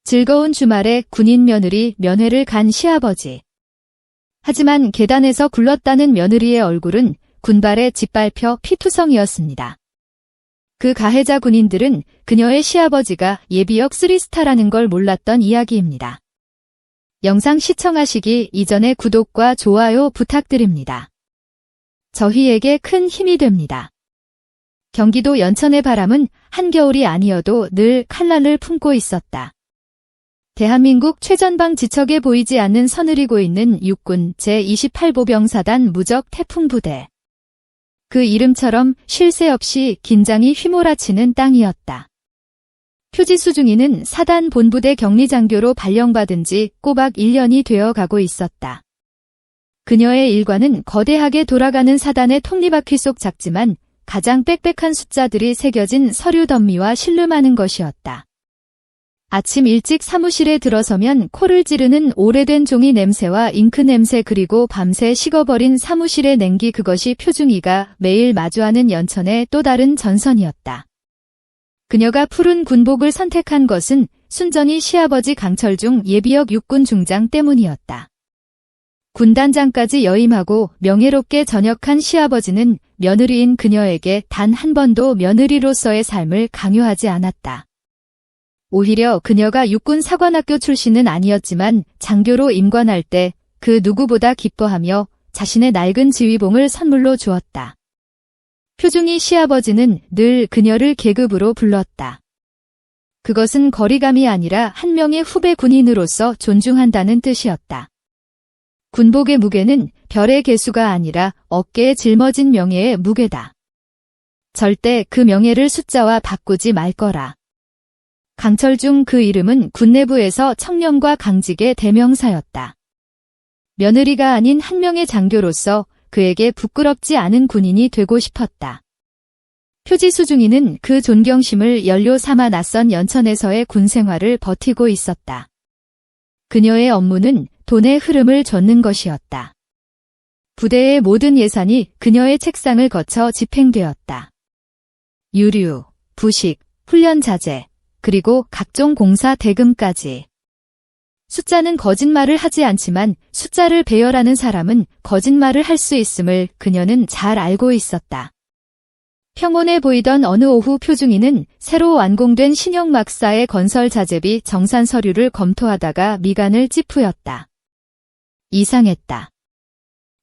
즐거운 주말에 군인 며느리 면회를 간 시아버지. 하지만 계단에서 굴렀다는 며느리의 얼굴은 군발에 짓밟혀 피투성이었습니다. 그 가해자 군인들은 그녀의 시아버지가 예비역 3스타라는 걸 몰랐던 이야기입니다. 영상 시청하시기 이전에 구독과 좋아요 부탁드립니다. 저희에게 큰 힘이 됩니다. 경기도 연천의 바람은 한겨울이 아니어도 늘 칼날을 품고 있었다. 대한민국 최전방 지척에 보이지 않는 서늘이고 있는 육군 제28보병사단 무적 태풍부대. 그 이름처럼 쉴 새 없이 긴장이 휘몰아치는 땅이었다. 표지수중이는 사단 본부대 격리장교로 발령받은 지 꼬박 1년이 되어 가고 있었다. 그녀의 일과는 거대하게 돌아가는 사단의 톱니바퀴 속 작지만 가장 빽빽한 숫자들이 새겨진 서류 덤미와 신름하는 것이었다. 아침 일찍 사무실에 들어서면 코를 찌르는 오래된 종이 냄새와 잉크 냄새 그리고 밤새 식어버린 사무실의 냉기 그것이 표중이가 매일 마주하는 연천의 또 다른 전선이었다. 그녀가 푸른 군복을 선택한 것은 순전히 시아버지 강철중 예비역 육군 중장 때문이었다. 군단장까지 여임하고 명예롭게 전역한 시아버지는 며느리인 그녀에게 단 한 번도 며느리로서의 삶을 강요하지 않았다. 오히려 그녀가 육군 사관학교 출신은 아니었지만 장교로 임관할 때 그 누구보다 기뻐하며 자신의 낡은 지휘봉을 선물로 주었다. 표중이 시아버지는 늘 그녀를 계급으로 불렀다. 그것은 거리감이 아니라 한 명의 후배 군인으로서 존중한다는 뜻이었다. 군복의 무게는 별의 개수가 아니라 어깨에 짊어진 명예의 무게다. 절대 그 명예를 숫자와 바꾸지 말 거라. 강철중 그 이름은 군 내부에서 청렴과 강직의 대명사였다. 며느리가 아닌 한 명의 장교로서 그에게 부끄럽지 않은 군인이 되고 싶었다. 표지수중이는 그 존경심을 연료 삼아 낯선 연천에서의 군 생활을 버티고 있었다. 그녀의 업무는 돈의 흐름을 젓는 것이었다. 부대의 모든 예산이 그녀의 책상을 거쳐 집행되었다. 유류, 부식, 훈련 자재, 그리고 각종 공사 대금까지. 숫자는 거짓말을 하지 않지만 숫자를 배열하는 사람은 거짓말을 할 수 있음을 그녀는 잘 알고 있었다. 평온해 보이던 어느 오후 표중이는 새로 완공된 신형막사의 건설 자재비 정산 서류를 검토하다가 미간을 찌푸렸다. 이상했다.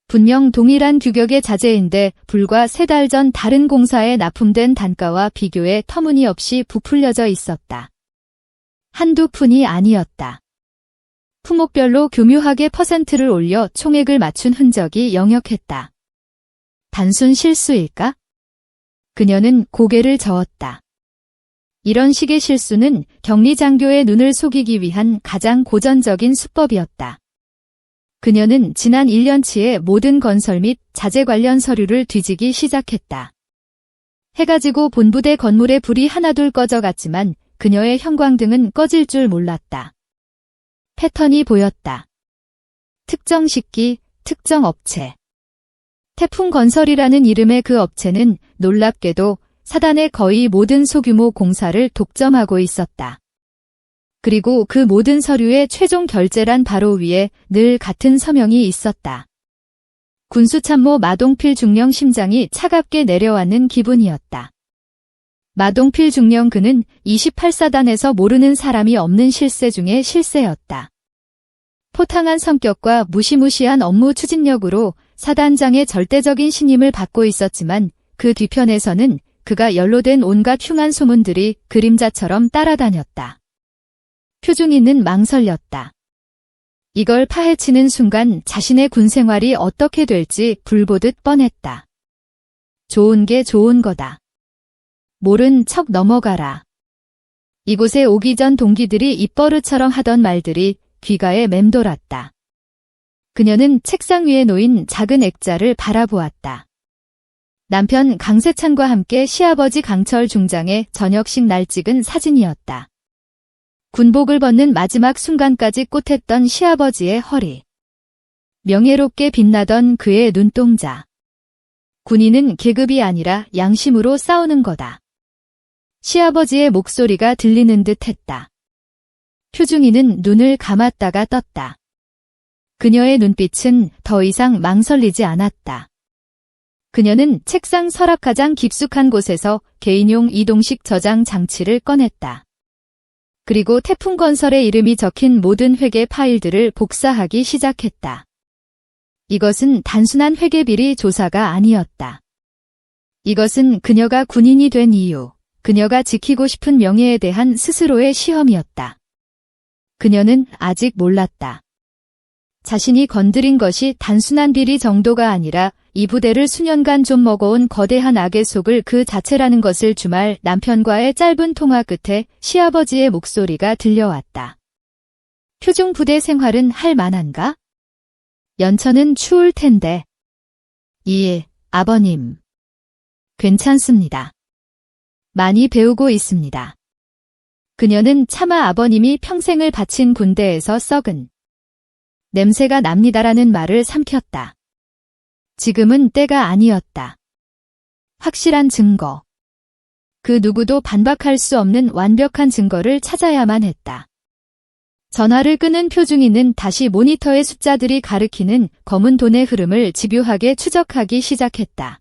분명 동일한 규격의 자재인데 불과 3달 전 다른 공사에 납품된 단가와 비교해 터무니없이 부풀려져 있었다. 한두 푼이 아니었다. 품목별로 교묘하게 퍼센트를 올려 총액을 맞춘 흔적이 역력했다. 단순 실수일까? 그녀는 고개를 저었다. 이런 식의 실수는 격리장교의 눈을 속이기 위한 가장 고전적인 수법이었다. 그녀는 지난 1년치의 모든 건설 및 자재 관련 서류를 뒤지기 시작했다. 해가 지고 본부대 건물에 불이 하나둘 꺼져갔지만 그녀의 형광등은 꺼질 줄 몰랐다. 패턴이 보였다. 특정 식기, 특정 업체. 태풍건설이라는 이름의 그 업체는 놀랍게도 사단의 거의 모든 소규모 공사를 독점하고 있었다. 그리고 그 모든 서류의 최종 결제란 바로 위에 늘 같은 서명이 있었다. 군수참모 마동필 중령 심장이 차갑게 내려앉는 기분이었다. 마동필 중령 그는 28사단에서 모르는 사람이 없는 실세 중의 실세였다. 포탕한 성격과 무시무시한 업무 추진력으로 사단장의 절대적인 신임을 받고 있었지만 그 뒤편에서는 그가 연로된 온갖 흉한 소문들이 그림자처럼 따라다녔다. 표중이는 망설였다. 이걸 파헤치는 순간 자신의 군생활이 어떻게 될지 불보듯 뻔했다. 좋은 게 좋은 거다. 모른 척 넘어가라. 이곳에 오기 전 동기들이 입버릇처럼 하던 말들이 귀가에 맴돌았다. 그녀는 책상 위에 놓인 작은 액자를 바라보았다. 남편 강세찬과 함께 시아버지 강철 중장의 저녁식 날 찍은 사진이었다. 군복을 벗는 마지막 순간까지 꽂혔던 시아버지의 허리. 명예롭게 빛나던 그의 눈동자. 군인은 계급이 아니라 양심으로 싸우는 거다. 시아버지의 목소리가 들리는 듯 했다. 표중이는 눈을 감았다가 떴다. 그녀의 눈빛은 더 이상 망설이지 않았다. 그녀는 책상 서랍 가장 깊숙한 곳에서 개인용 이동식 저장 장치를 꺼냈다. 그리고 태풍건설의 이름이 적힌 모든 회계 파일들을 복사하기 시작했다. 이것은 단순한 회계비리 조사가 아니었다. 이것은 그녀가 군인이 된 이유, 그녀가 지키고 싶은 명예에 대한 스스로의 시험이었다. 그녀는 아직 몰랐다. 자신이 건드린 것이 단순한 비리 정도가 아니라 이 부대를 수년간 좀 먹어온 거대한 악의 속을 그 자체라는 것을. 주말 남편과의 짧은 통화 끝에 시아버지의 목소리가 들려왔다. 표중 부대 생활은 할 만한가? 연천은 추울 텐데. 아버님. 괜찮습니다. 많이 배우고 있습니다. 그녀는 차마 아버님이 평생을 바친 군대에서 썩은 냄새가 납니다라는 말을 삼켰다. 지금은 때가 아니었다. 확실한 증거. 그 누구도 반박할 수 없는 완벽한 증거를 찾아야만 했다. 전화를 끄는 표중이는 다시 모니터의 숫자들이 가리키는 검은 돈의 흐름을 집요하게 추적하기 시작했다.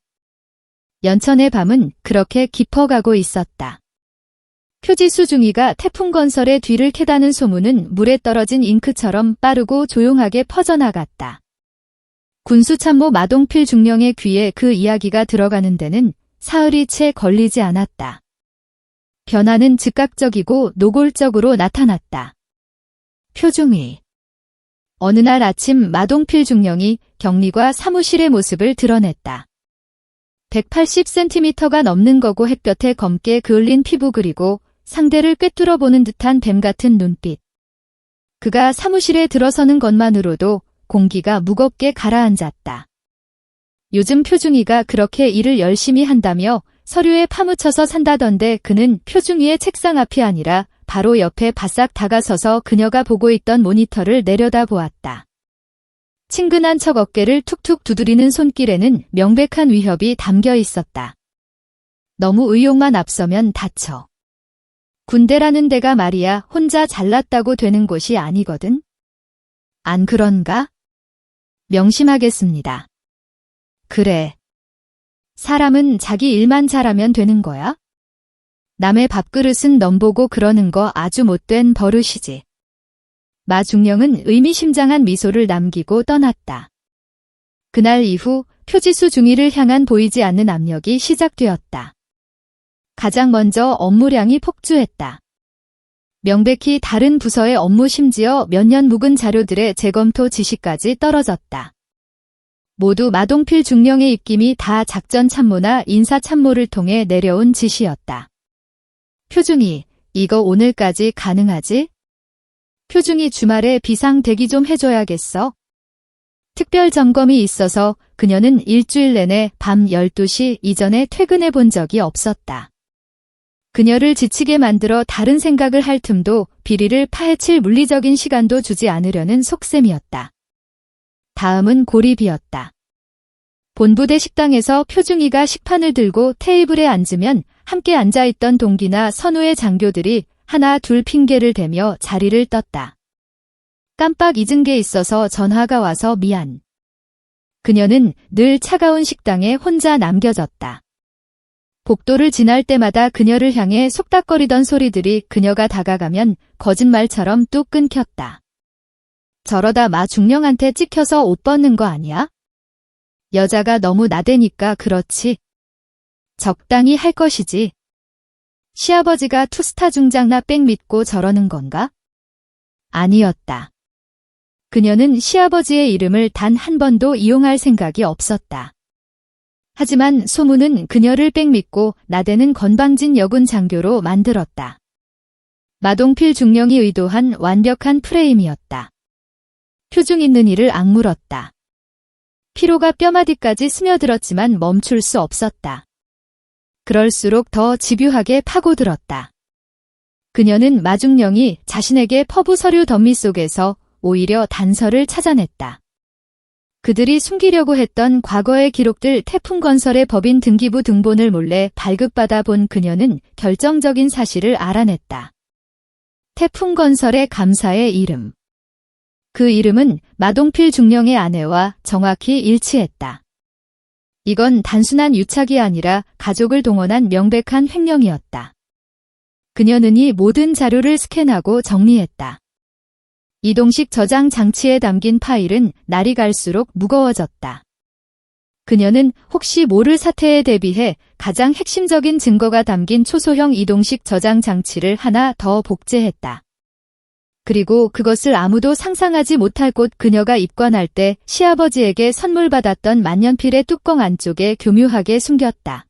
연천의 밤은 그렇게 깊어가고 있었다. 표지수 중이가 태풍건설의 뒤를 캐다는 소문은 물에 떨어진 잉크처럼 빠르고 조용하게 퍼져나갔다. 군수참모 마동필 중령의 귀에 그 이야기가 들어가는 데는 사흘이 채 걸리지 않았다. 변화는 즉각적이고 노골적으로 나타났다. 표중이. 어느 날 아침 마동필 중령이 격리과 사무실의 모습을 드러냈다. 180cm가 넘는 거고 햇볕에 검게 그을린 피부 그리고 상대를 꿰뚫어 보는 듯한 뱀 같은 눈빛. 그가 사무실에 들어서는 것만으로도 공기가 무겁게 가라앉았다. 요즘 표중이가 그렇게 일을 열심히 한다며 서류에 파묻혀서 산다던데 그는 표중이의 책상 앞이 아니라 바로 옆에 바싹 다가서서 그녀가 보고 있던 모니터를 내려다보았다. 친근한 척 어깨를 툭툭 두드리는 손길에는 명백한 위협이 담겨 있었다. 너무 의욕만 앞서면 다쳐. 군대라는 데가 말이야 혼자 잘났다고 되는 곳이 아니거든. 안 그런가? 명심하겠습니다. 그래. 사람은 자기 일만 잘하면 되는 거야? 남의 밥그릇은 넘보고 그러는 거 아주 못된 버릇이지. 마중령은 의미심장한 미소를 남기고 떠났다. 그날 이후 표지수 중위를 향한 보이지 않는 압력이 시작되었다. 가장 먼저 업무량이 폭주했다. 명백히 다른 부서의 업무 심지어 몇 년 묵은 자료들의 재검토 지시까지 떨어졌다. 모두 마동필 중령의 입김이 다 작전 참모나 인사 참모를 통해 내려온 지시였다. 표중이, 이거 오늘까지 가능하지? 표중이 주말에 비상 대기 좀 해줘야겠어. 특별 점검이 있어서 그녀는 일주일 내내 밤 12시 이전에 퇴근해 본 적이 없었다. 그녀를 지치게 만들어 다른 생각을 할 틈도 비리를 파헤칠 물리적인 시간도 주지 않으려는 속셈이었다. 다음은 고립이었다. 본부대 식당에서 표중이가 식판을 들고 테이블에 앉으면 함께 앉아있던 동기나 선후의 장교들이 하나 둘 핑계를 대며 자리를 떴다. 깜빡 잊은 게 있어서 전화가 와서 미안. 그녀는 늘 차가운 식당에 혼자 남겨졌다. 복도를 지날 때마다 그녀를 향해 속닥거리던 소리들이 그녀가 다가가면 거짓말처럼 뚝 끊겼다. 저러다 마중령한테 찍혀서 옷 벗는 거 아니야? 여자가 너무 나대니까 그렇지. 적당히 할 것이지. 시아버지가 투스타 중장나 백 믿고 저러는 건가? 아니었다. 그녀는 시아버지의 이름을 단 한 번도 이용할 생각이 없었다. 하지만 소문은 그녀를 백 믿고 나대는 건방진 여군 장교로 만들었다. 마동필 중령이 의도한 완벽한 프레임이었다. 표중 있는 이를 악물었다. 피로가 뼈마디까지 스며들었지만 멈출 수 없었다. 그럴수록 더 집요하게 파고들었다. 그녀는 마중령이 자신에게 퍼부 서류 덤미 속에서 오히려 단서를 찾아냈다. 그들이 숨기려고 했던 과거의 기록들 태풍건설의 법인 등기부 등본을 몰래 발급받아 본 그녀는 결정적인 사실을 알아냈다. 태풍건설의 감사의 이름. 그 이름은 마동필 중령의 아내와 정확히 일치했다. 이건 단순한 유착이 아니라 가족을 동원한 명백한 횡령이었다. 그녀는 이 모든 자료를 스캔하고 정리했다. 이동식 저장 장치에 담긴 파일은 날이 갈수록 무거워졌다. 그녀는 혹시 모를 사태에 대비해 가장 핵심적인 증거가 담긴 초소형 이동식 저장 장치를 하나 더 복제했다. 그리고 그것을 아무도 상상하지 못할 곳 그녀가 입관할 때 시아버지에게 선물 받았던 만년필의 뚜껑 안쪽에 교묘하게 숨겼다.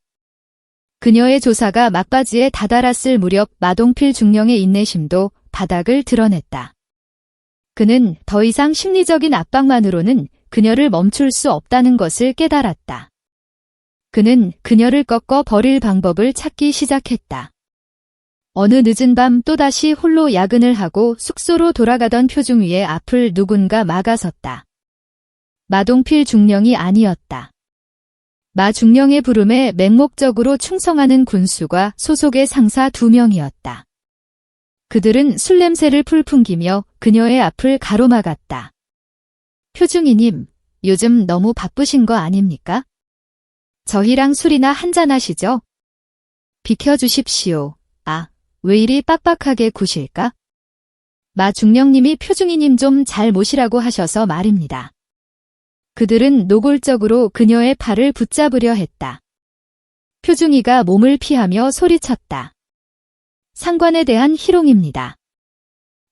그녀의 조사가 막바지에 다다랐을 무렵 마동필 중령의 인내심도 바닥을 드러냈다. 그는 더 이상 심리적인 압박만으로는 그녀를 멈출 수 없다는 것을 깨달았다. 그는 그녀를 꺾어 버릴 방법을 찾기 시작했다. 어느 늦은 밤 또다시 홀로 야근을 하고 숙소로 돌아가던 표중위의 앞을 누군가 막아섰다. 마동필 중령이 아니었다. 마 중령의 부름에 맹목적으로 충성하는 군수과 소속의 상사 2명이었다. 그들은 술 냄새를 풀풍기며 그녀의 앞을 가로막았다. 표중이님, 요즘 너무 바쁘신 거 아닙니까? 저희랑 술이나 한잔하시죠? 비켜주십시오. 아, 왜 이리 빡빡하게 구실까? 마 중령님이 표중이님 좀 잘 모시라고 하셔서 말입니다. 그들은 노골적으로 그녀의 팔을 붙잡으려 했다. 표중이가 몸을 피하며 소리쳤다. 상관에 대한 희롱입니다.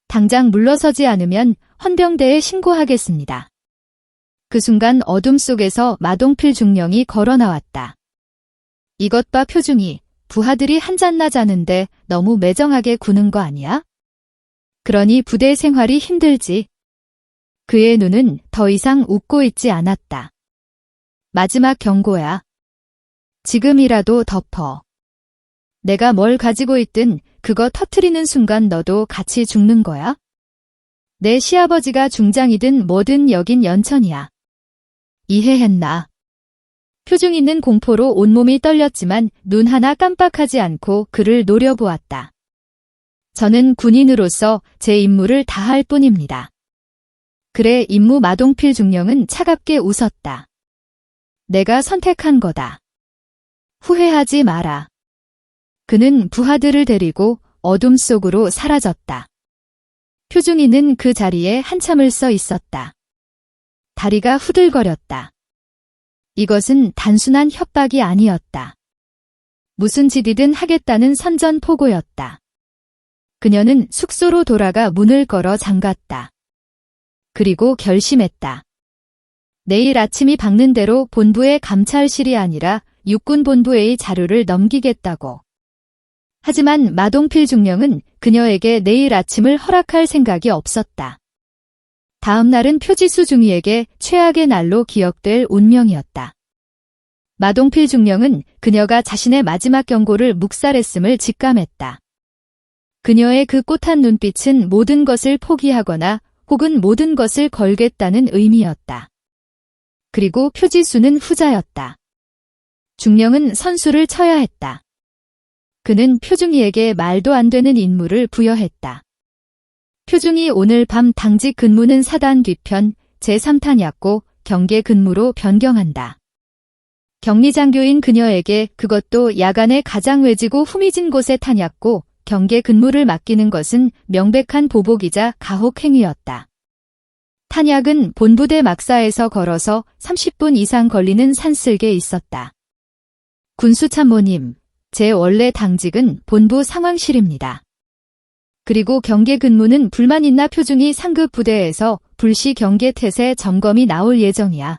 당장 물러서지 않으면 헌병대에 신고하겠습니다. 그 순간 어둠 속에서 마동필 중령이 걸어 나왔다. 이것 봐 표중이, 부하들이 한잔나 자는데 너무 매정하게 구는 거 아니야? 그러니 부대 생활이 힘들지. 그의 눈은 더 이상 웃고 있지 않았다. 마지막 경고야. 지금이라도 덮어. 내가 뭘 가지고 있든 그거 터트리는 순간 너도 같이 죽는 거야? 내 시아버지가 중장이든 뭐든 여긴 연천이야. 이해했나? 표중이는 공포로 온몸이 떨렸지만 눈 하나 깜빡하지 않고 그를 노려보았다. 저는 군인으로서 제 임무를 다할 뿐입니다. 그래 임무 마동필 중령은 차갑게 웃었다. 내가 선택한 거다. 후회하지 마라. 그는 부하들을 데리고 어둠 속으로 사라졌다. 표중이는 그 자리에 한참을 서 있었다. 다리가 후들거렸다. 이것은 단순한 협박이 아니었다. 무슨 짓이든 하겠다는 선전포고였다. 그녀는 숙소로 돌아가 문을 걸어 잠갔다. 그리고 결심했다. 내일 아침이 밝는 대로 본부의 감찰실이 아니라 육군본부의 자료를 넘기겠다고. 하지만 마동필 중령은 그녀에게 내일 아침을 허락할 생각이 없었다. 다음 날은 표지수 중위에게 최악의 날로 기억될 운명이었다. 마동필 중령은 그녀가 자신의 마지막 경고를 묵살했음을 직감했다. 그녀의 그 꼿한 눈빛은 모든 것을 포기하거나 혹은 모든 것을 걸겠다는 의미였다. 그리고 표지수는 후자였다. 중령은 선수를 쳐야 했다. 그는 표중이에게 말도 안 되는 임무를 부여했다. 표중이 오늘 밤 당직 근무는 사단 뒤편 제3탄 약고 경계 근무로 변경한다. 격리장교인 그녀에게 그것도 야간에 가장 외지고 후미진 곳에 탄약고 경계 근무를 맡기는 것은 명백한 보복이자 가혹행위였다. 탄약은 본부대 막사에서 걸어서 30분 이상 걸리는 산쓸게 있었다. 군수참모님, 제 원래 당직은 본부 상황실입니다. 그리고 경계 근무는 불만 있나 표중이 상급 부대에서 불시 경계 태세 점검이 나올 예정이야.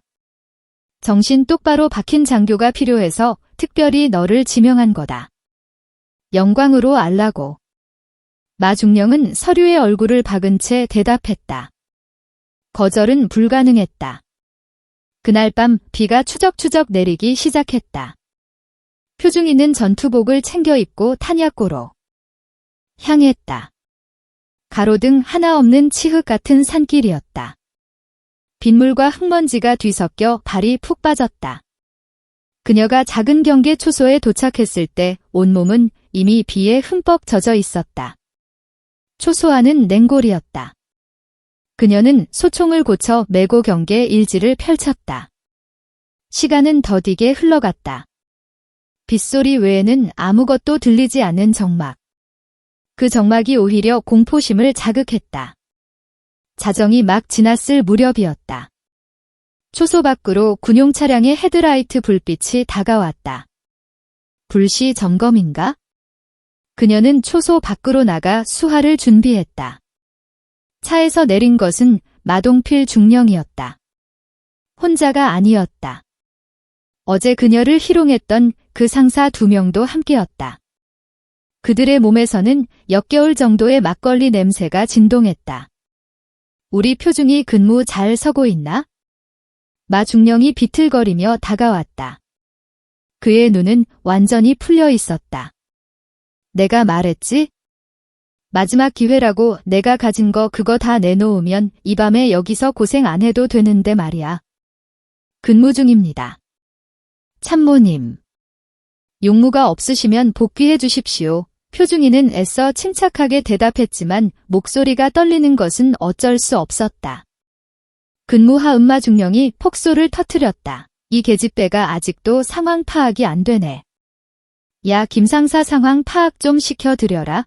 정신 똑바로 박힌 장교가 필요해서 특별히 너를 지명한 거다. 영광으로 알라고. 마 중령은 서류의 얼굴을 박은 채 대답했다. 거절은 불가능했다. 그날 밤 비가 추적추적 내리기 시작했다. 표중이는 전투복을 챙겨 입고 탄약고로 향했다. 가로등 하나 없는 치흙 같은 산길이었다. 빗물과 흙먼지가 뒤섞여 발이 푹 빠졌다. 그녀가 작은 경계 초소에 도착했을 때 온몸은 이미 비에 흠뻑 젖어 있었다. 초소하는 냉골이었다. 그녀는 소총을 고쳐 메고 경계 일지를 펼쳤다. 시간은 더디게 흘러갔다. 빗소리 외에는 아무것도 들리지 않는 정막. 그 정막이 오히려 공포심을 자극했다. 자정이 막 지났을 무렵이었다. 초소 밖으로 군용 차량의 헤드라이트 불빛이 다가왔다. 불시 점검인가? 그녀는 초소 밖으로 나가 수화를 준비했다. 차에서 내린 것은 마동필 중령이었다. 혼자가 아니었다. 어제 그녀를 희롱했던 그 상사 2명도 함께였다. 그들의 몸에서는 역겨울 정도의 막걸리 냄새가 진동했다. 우리 표중이 근무 잘 서고 있나? 마 중령이 비틀거리며 다가왔다. 그의 눈은 완전히 풀려 있었다. 내가 말했지? 마지막 기회라고 내가 가진 거 그거 다 내놓으면 이 밤에 여기서 고생 안 해도 되는데 말이야. 근무 중입니다. 참모님. 용무가 없으시면 복귀해 주십시오. 표중이는 애써 침착하게 대답했지만 목소리가 떨리는 것은 어쩔 수 없었다. 근무하 음마 중령이 폭소를 터뜨렸다. 이 계집애가 아직도 상황 파악이 안 되네. 야, 김상사 상황 파악 좀 시켜드려라.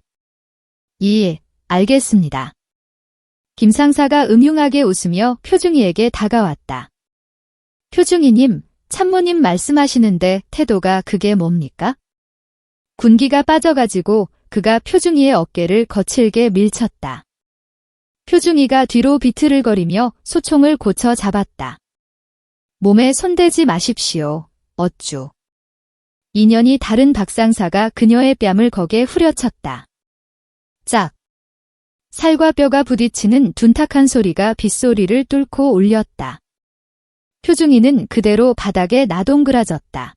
예, 알겠습니다. 김상사가 음흉하게 웃으며 표중이에게 다가왔다. 표중이님, 참모님 말씀하시는데 태도가 그게 뭡니까? 군기가 빠져가지고 그가 표중이의 어깨를 거칠게 밀쳤다. 표중이가 뒤로 비틀거리며 소총을 고쳐 잡았다. 몸에 손대지 마십시오. 어쭈. 인연이 다른 박상사가 그녀의 뺨을 거게 후려쳤다. 짝. 살과 뼈가 부딪히는 둔탁한 소리가 빗소리를 뚫고 울렸다. 표중이는 그대로 바닥에 나동그라졌다.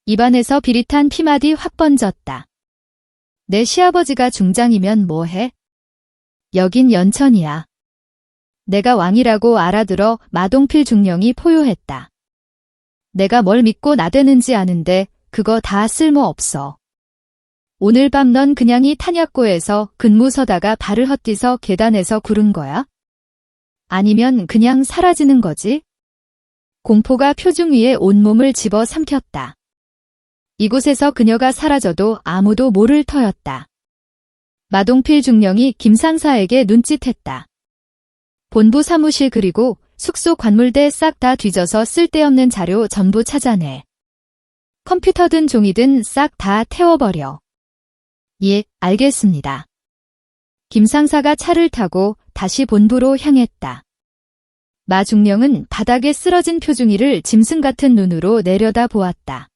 입안에서 비릿한 피마디 확 번졌다. 내 시아버지가 중장이면 뭐해? 여긴 연천이야. 내가 왕이라고 알아들어 마동필 중령이 포효했다. 내가 뭘 믿고 나대는지 아는데 그거 다 쓸모없어. 오늘 밤 넌 그냥 이 탄약고에서 근무 서다가 발을 헛디서 계단에서 구른 거야? 아니면 그냥 사라지는 거지? 공포가 표중 위에 온몸을 집어 삼켰다. 이곳에서 그녀가 사라져도 아무도 모를 터였다. 마동필 중령이 김상사에게 눈짓했다. 본부 사무실 그리고 숙소 관물대 싹 다 뒤져서 쓸데없는 자료 전부 찾아내. 컴퓨터든 종이든 싹 다 태워버려. 예, 알겠습니다. 김상사가 차를 타고 다시 본부로 향했다. 마 중령은 바닥에 쓰러진 표중이를 짐승 같은 눈으로 내려다 보았다.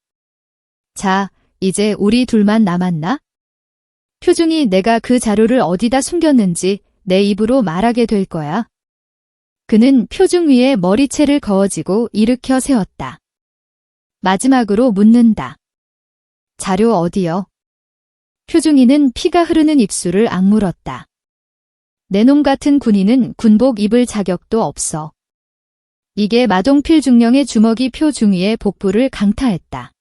자, 이제 우리 둘만 남았나? 표중이 내가 그 자료를 어디다 숨겼는지 내 입으로 말하게 될 거야. 그는 표중 위에 머리채를 그어지고 일으켜 세웠다. 마지막으로 묻는다. 자료 어디요? 표중이는 피가 흐르는 입술을 악물었다. 내 놈 같은 군인은 군복 입을 자격도 없어. 이게 마동필 중령의 주먹이 표중이의 복부를 강타했다.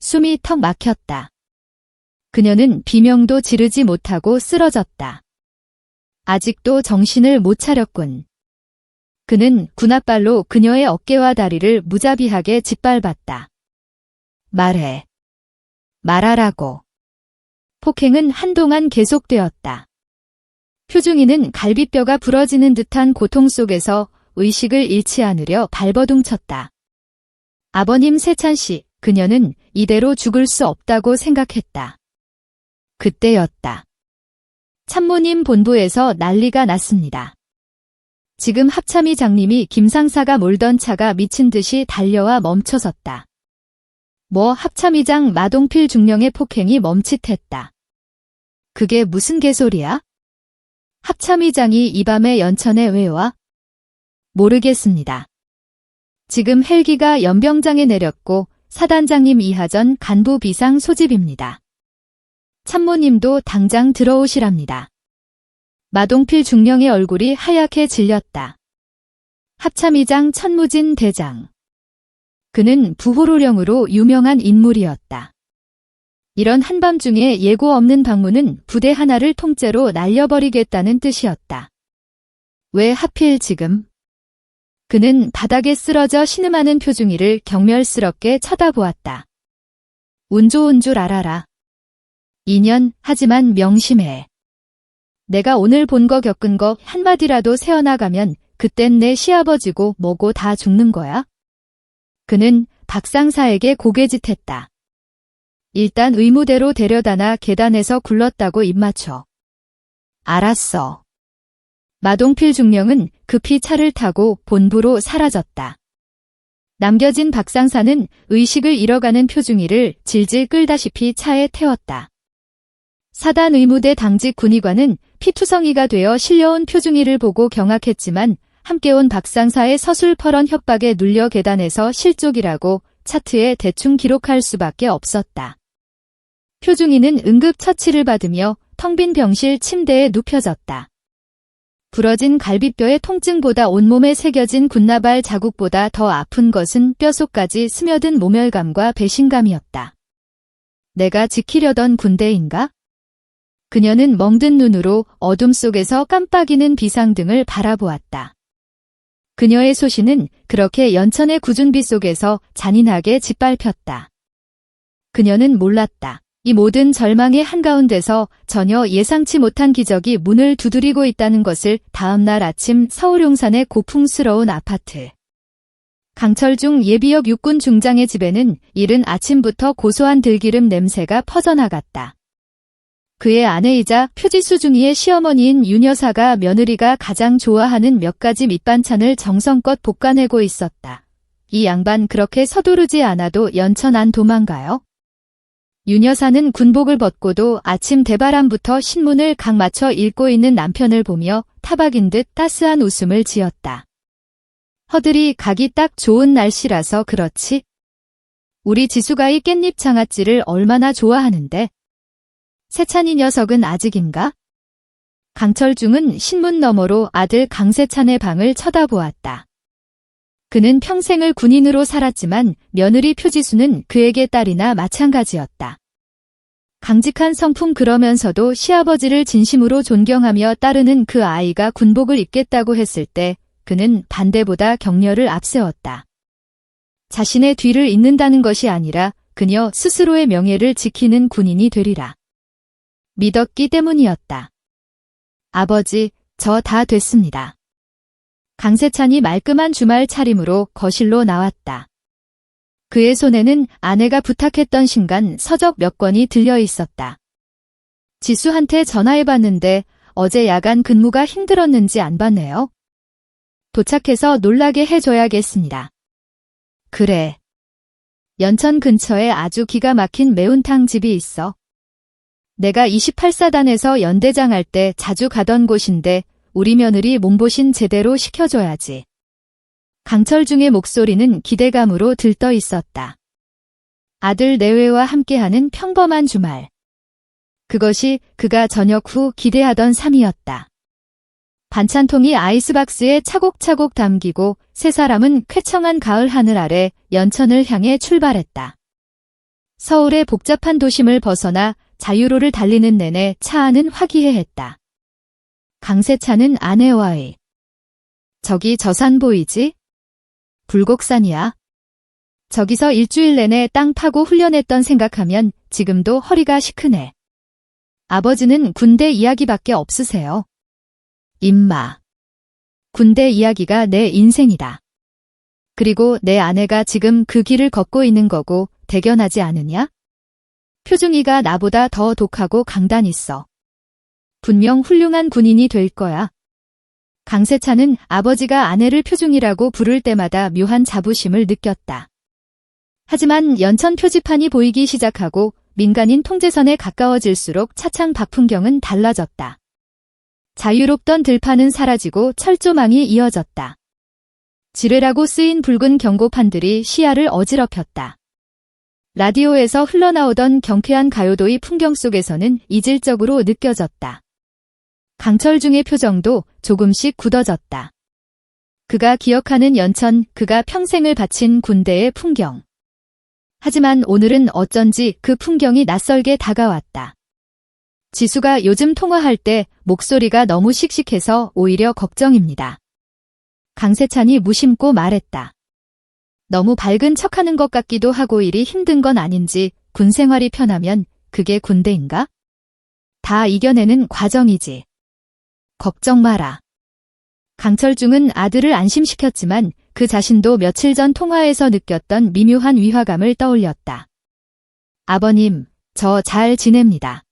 숨이 턱 막혔다. 그녀는 비명도 지르지 못하고 쓰러졌다. 아직도 정신을 못 차렸군. 그는 군홧발로 그녀의 어깨와 다리를 무자비하게 짓밟았다. 말해. 말하라고. 폭행은 한동안 계속되었다. 표중이는 갈비뼈가 부러지는 듯한 고통 속에서 의식을 잃지 않으려 발버둥 쳤다. 아버님 세찬씨, 그녀는 이대로 죽을 수 없다고 생각했다. 그때였다. 참모님 본부에서 난리가 났습니다. 지금 합참의 장님이 김상사가 몰던 차가 미친 듯이 달려와 멈춰섰다. 뭐 합참의장 마동필 중령의 폭행이 멈칫했다. 그게 무슨 개소리야? 합참의장이 이 밤에 연천에 왜 와? 모르겠습니다. 지금 헬기가 연병장에 내렸고 사단장님 이하전 간부 비상 소집입니다. 참모님도 당장 들어오시랍니다. 마동필 중령의 얼굴이 하얗게 질렸다. 합참의장 천무진 대장. 그는 부호로령으로 유명한 인물이었다. 이런 한밤중에 예고 없는 방문은 부대 하나를 통째로 날려버리겠다는 뜻이었다. 왜 하필 지금? 그는 바닥에 쓰러져 신음하는 표중이를 경멸스럽게 쳐다보았다. 운 좋은 줄 알아라. 2년, 하지만 명심해. 내가 오늘 본 거 겪은 거 한마디라도 새어나가면 그땐 내 시아버지고 뭐고 다 죽는 거야? 그는 박상사에게 고개짓했다. 일단 의무대로 데려다나 계단에서 굴렀다고 입맞춰. 알았어. 마동필 중령은 급히 차를 타고 본부로 사라졌다. 남겨진 박상사는 의식을 잃어가는 표중이를 질질 끌다시피 차에 태웠다. 사단 의무대 당직 군의관은 피투성이가 되어 실려온 표중이를 보고 경악했지만 함께 온 박상사의 서슬퍼런 협박에 눌려 계단에서 실족이라고 차트에 대충 기록할 수밖에 없었다. 표중이는 응급처치를 받으며 텅 빈 병실 침대에 눕혀졌다. 부러진 갈비뼈의 통증보다 온몸에 새겨진 군나발 자국보다 더 아픈 것은 뼛속까지 스며든 모멸감과 배신감이었다. 내가 지키려던 군대인가? 그녀는 멍든 눈으로 어둠 속에서 깜빡이는 비상등을 바라보았다. 그녀의 소신은 그렇게 연천의 구준비 속에서 잔인하게 짓밟혔다. 그녀는 몰랐다. 이 모든 절망의 한가운데서 전혀 예상치 못한 기적이 문을 두드리고 있다는 것을 다음날 아침 서울 용산의 고풍스러운 아파트. 강철중 예비역 육군 중장의 집에는 이른 아침부터 고소한 들기름 냄새가 퍼져나갔다. 그의 아내이자 표지수 중이의 시어머니인 윤 여사가 며느리가 가장 좋아하는 몇 가지 밑반찬을 정성껏 볶아내고 있었다. 이 양반 그렇게 서두르지 않아도 연천 안 도망가요? 윤 여사는 군복을 벗고도 아침 대바람부터 신문을 각 맞춰 읽고 있는 남편을 보며 타박인 듯 따스한 웃음을 지었다. 허들이 가기 딱 좋은 날씨라서 그렇지? 우리 지수가 이 깻잎 장아찌를 얼마나 좋아하는데? 세찬이 녀석은 아직인가? 강철중은 신문 너머로 아들 강세찬의 방을 쳐다보았다. 그는 평생을 군인으로 살았지만 며느리 표지수는 그에게 딸이나 마찬가지였다. 강직한 성품 그러면서도 시아버지를 진심으로 존경하며 따르는 그 아이가 군복을 입겠다고 했을 때 그는 반대보다 격려를 앞세웠다. 자신의 뒤를 잇는다는 것이 아니라 그녀 스스로의 명예를 지키는 군인이 되리라. 믿었기 때문이었다. 아버지, 저 다 됐습니다. 강세찬이 말끔한 주말 차림으로 거실로 나왔다. 그의 손에는 아내가 부탁했던 신간 서적 몇 권이 들려 있었다. 지수한테 전화해봤는데 어제 야간 근무가 힘들었는지 안 받네요. 도착해서 놀라게 해줘야겠습니다. 그래. 연천 근처에 아주 기가 막힌 매운탕 집이 있어. 내가 28사단에서 연대장 할 때 자주 가던 곳인데 우리 며느리 몸보신 제대로 시켜줘야지. 강철중의 목소리는 기대감으로 들떠 있었다. 아들 내외와 함께하는 평범한 주말. 그것이 그가 저녁 후 기대하던 삶이었다. 반찬통이 아이스박스에 차곡차곡 담기고 세 사람은 쾌청한 가을 하늘 아래 연천을 향해 출발했다. 서울의 복잡한 도심을 벗어나 자유로를 달리는 내내 차 안은 화기애애했다. 강세찬은 아내와의 저기 저 산 보이지? 불곡산이야. 저기서 일주일 내내 땅 파고 훈련했던 생각하면 지금도 허리가 시큰해. 아버지는 군대 이야기밖에 없으세요. 임마. 군대 이야기가 내 인생이다. 그리고 내 아내가 지금 그 길을 걷고 있는 거고 대견하지 않으냐? 표중이가 나보다 더 독하고 강단 있어. 분명 훌륭한 군인이 될 거야. 강세찬은 아버지가 아내를 표중이라고 부를 때마다 묘한 자부심을 느꼈다. 하지만 연천 표지판이 보이기 시작하고 민간인 통제선에 가까워질수록 차창 밖 풍경은 달라졌다. 자유롭던 들판은 사라지고 철조망이 이어졌다. 지뢰라고 쓰인 붉은 경고판들이 시야를 어지럽혔다. 라디오에서 흘러나오던 경쾌한 가요도의 풍경 속에서는 이질적으로 느껴졌다. 강철중의 표정도 조금씩 굳어졌다. 그가 기억하는 연천, 그가 평생을 바친 군대의 풍경. 하지만 오늘은 어쩐지 그 풍경이 낯설게 다가왔다. 지수가 요즘 통화할 때 목소리가 너무 씩씩해서 오히려 걱정입니다. 강세찬이 무심코 말했다. 너무 밝은 척하는 것 같기도 하고 일이 힘든 건 아닌지 군 생활이 편하면 그게 군대인가? 다 이겨내는 과정이지. 걱정 마라. 강철중은 아들을 안심시켰지만 그 자신도 며칠 전 통화에서 느꼈던 미묘한 위화감을 떠올렸다. 아버님, 저 잘 지냅니다.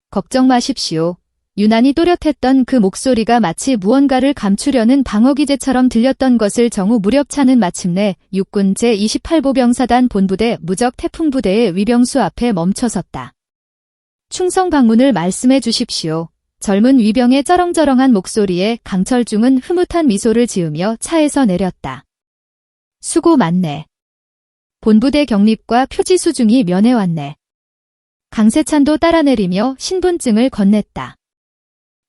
걱정 마십시오. 유난히 또렷했던 그 목소리가 마치 무언가를 감추려는 방어기제처럼 들렸던 것을 정후 무렵차는 마침내 육군 제28보병사단 본부대 무적 태풍부대의 위병수 앞에 멈춰섰다. 충성 방문을 말씀해 주십시오. 젊은 위병의 쩌렁쩌렁한 목소리에 강철중은 흐뭇한 미소를 지으며 차에서 내렸다. 수고 많네. 본부대 경립과 표지수 중이 면회왔네. 강세찬도 따라 내리며 신분증을 건넸다.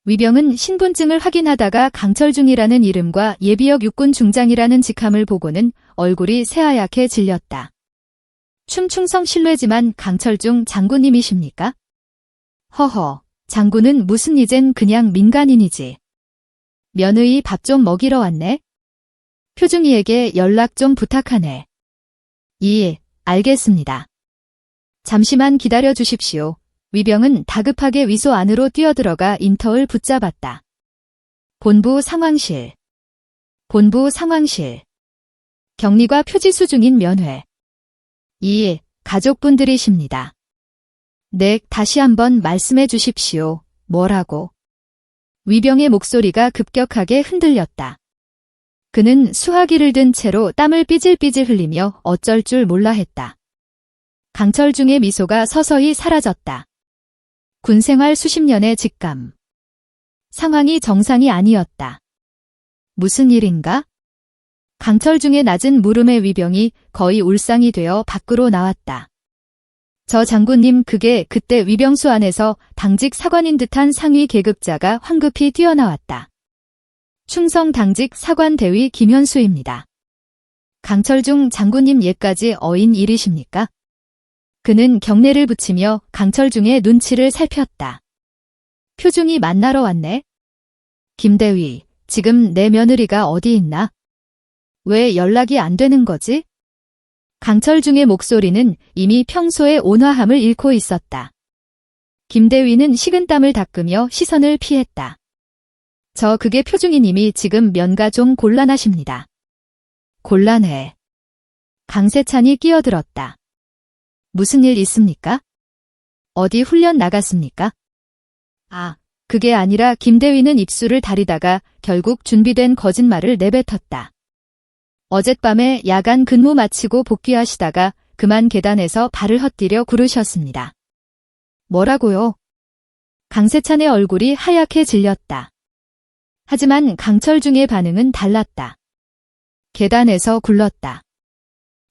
위병은 신분증을 확인하다가 강철중이라는 이름과 예비역 육군 중장이라는 직함을 보고는 얼굴이 새하얗게 질렸다. 충성 실례지만 강철중 장군님이십니까? 허허, 장군은 무슨 이젠 그냥 민간인이지. 며느리 밥 좀 먹이러 왔네? 표중이에게 연락 좀 부탁하네. 예, 알겠습니다. 잠시만 기다려 주십시오. 위병은 다급하게 위소 안으로 뛰어들어가 인터를 붙잡았다. 본부 상황실. 본부 상황실. 격리과 표지수 중인 면회. 예, 가족분들이십니다. 네, 다시 한번 말씀해 주십시오. 뭐라고? 위병의 목소리가 급격하게 흔들렸다. 그는 수화기를 든 채로 땀을 삐질삐질 흘리며 어쩔 줄 몰라 했다. 강철중의 미소가 서서히 사라졌다. 군생활 수십 년의 직감. 상황이 정상이 아니었다. 무슨 일인가? 강철중의 낮은 물음의 위병이 거의 울상이 되어 밖으로 나왔다. 저 장군님, 그게 그때 위병수 안에서 당직 사관인 듯한 상위 계급자가 황급히 뛰어나왔다. 충성 당직 사관 대위 김현수입니다. 강철중 장군님 예까지 어인 일이십니까? 그는 경례를 붙이며 강철중의 눈치를 살폈다. 표중이 만나러 왔네. 김대위, 지금 내 며느리가 어디 있나? 왜 연락이 안 되는 거지? 강철중의 목소리는 이미 평소의 온화함을 잃고 있었다. 김대위는 식은땀을 닦으며 시선을 피했다. 그게 표중이님이 지금 면가 좀 곤란하십니다. 곤란해. 강세찬이 끼어들었다. 무슨 일 있습니까? 어디 훈련 나갔습니까? 아, 그게 아니라 김대위는 입술을 다리다가 결국 준비된 거짓말을 내뱉었다. 어젯밤에 야간 근무 마치고 복귀하시다가 그만 계단에서 발을 헛디뎌 구르셨습니다. 뭐라고요? 강세찬의 얼굴이 하얗게 질렸다. 하지만 강철중의 반응은 달랐다. 계단에서 굴렀다.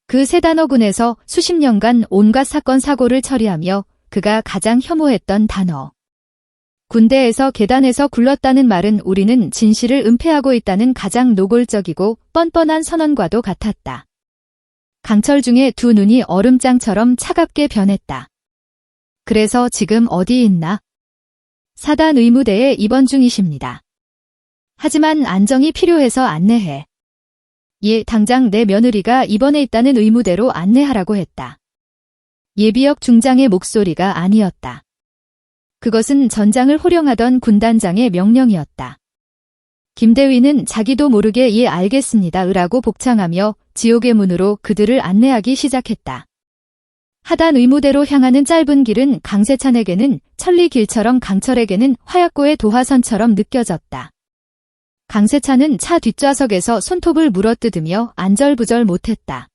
그 세 단어군에서 수십 년간 온갖 사건 사고를 처리하며 그가 가장 혐오했던 단어. 군대에서 계단에서 굴렀다는 말은 우리는 진실을 은폐하고 있다는 가장 노골적이고 뻔뻔한 선언과도 같았다. 강철중의 두 눈이 얼음장처럼 차갑게 변했다. 그래서 지금 어디 있나? 사단 의무대에 입원 중이십니다. 하지만 안정이 필요해서 안내해. 예, 당장 내 며느리가 입원해 있다는 의무대로 안내하라고 했다. 예비역 중장의 목소리가 아니었다. 그것은 전장을 호령하던 군단장의 명령이었다. 김대위는 자기도 모르게 예 알겠습니다 으라고 복창하며 지옥의 문으로 그들을 안내하기 시작했다. 하단 의무대로 향하는 짧은 길은 강세찬에게는 천리길처럼 강철에게는 화약고의 도화선처럼 느껴졌다. 강세찬은 차 뒷좌석에서 손톱을 물어뜯으며 안절부절 못했다.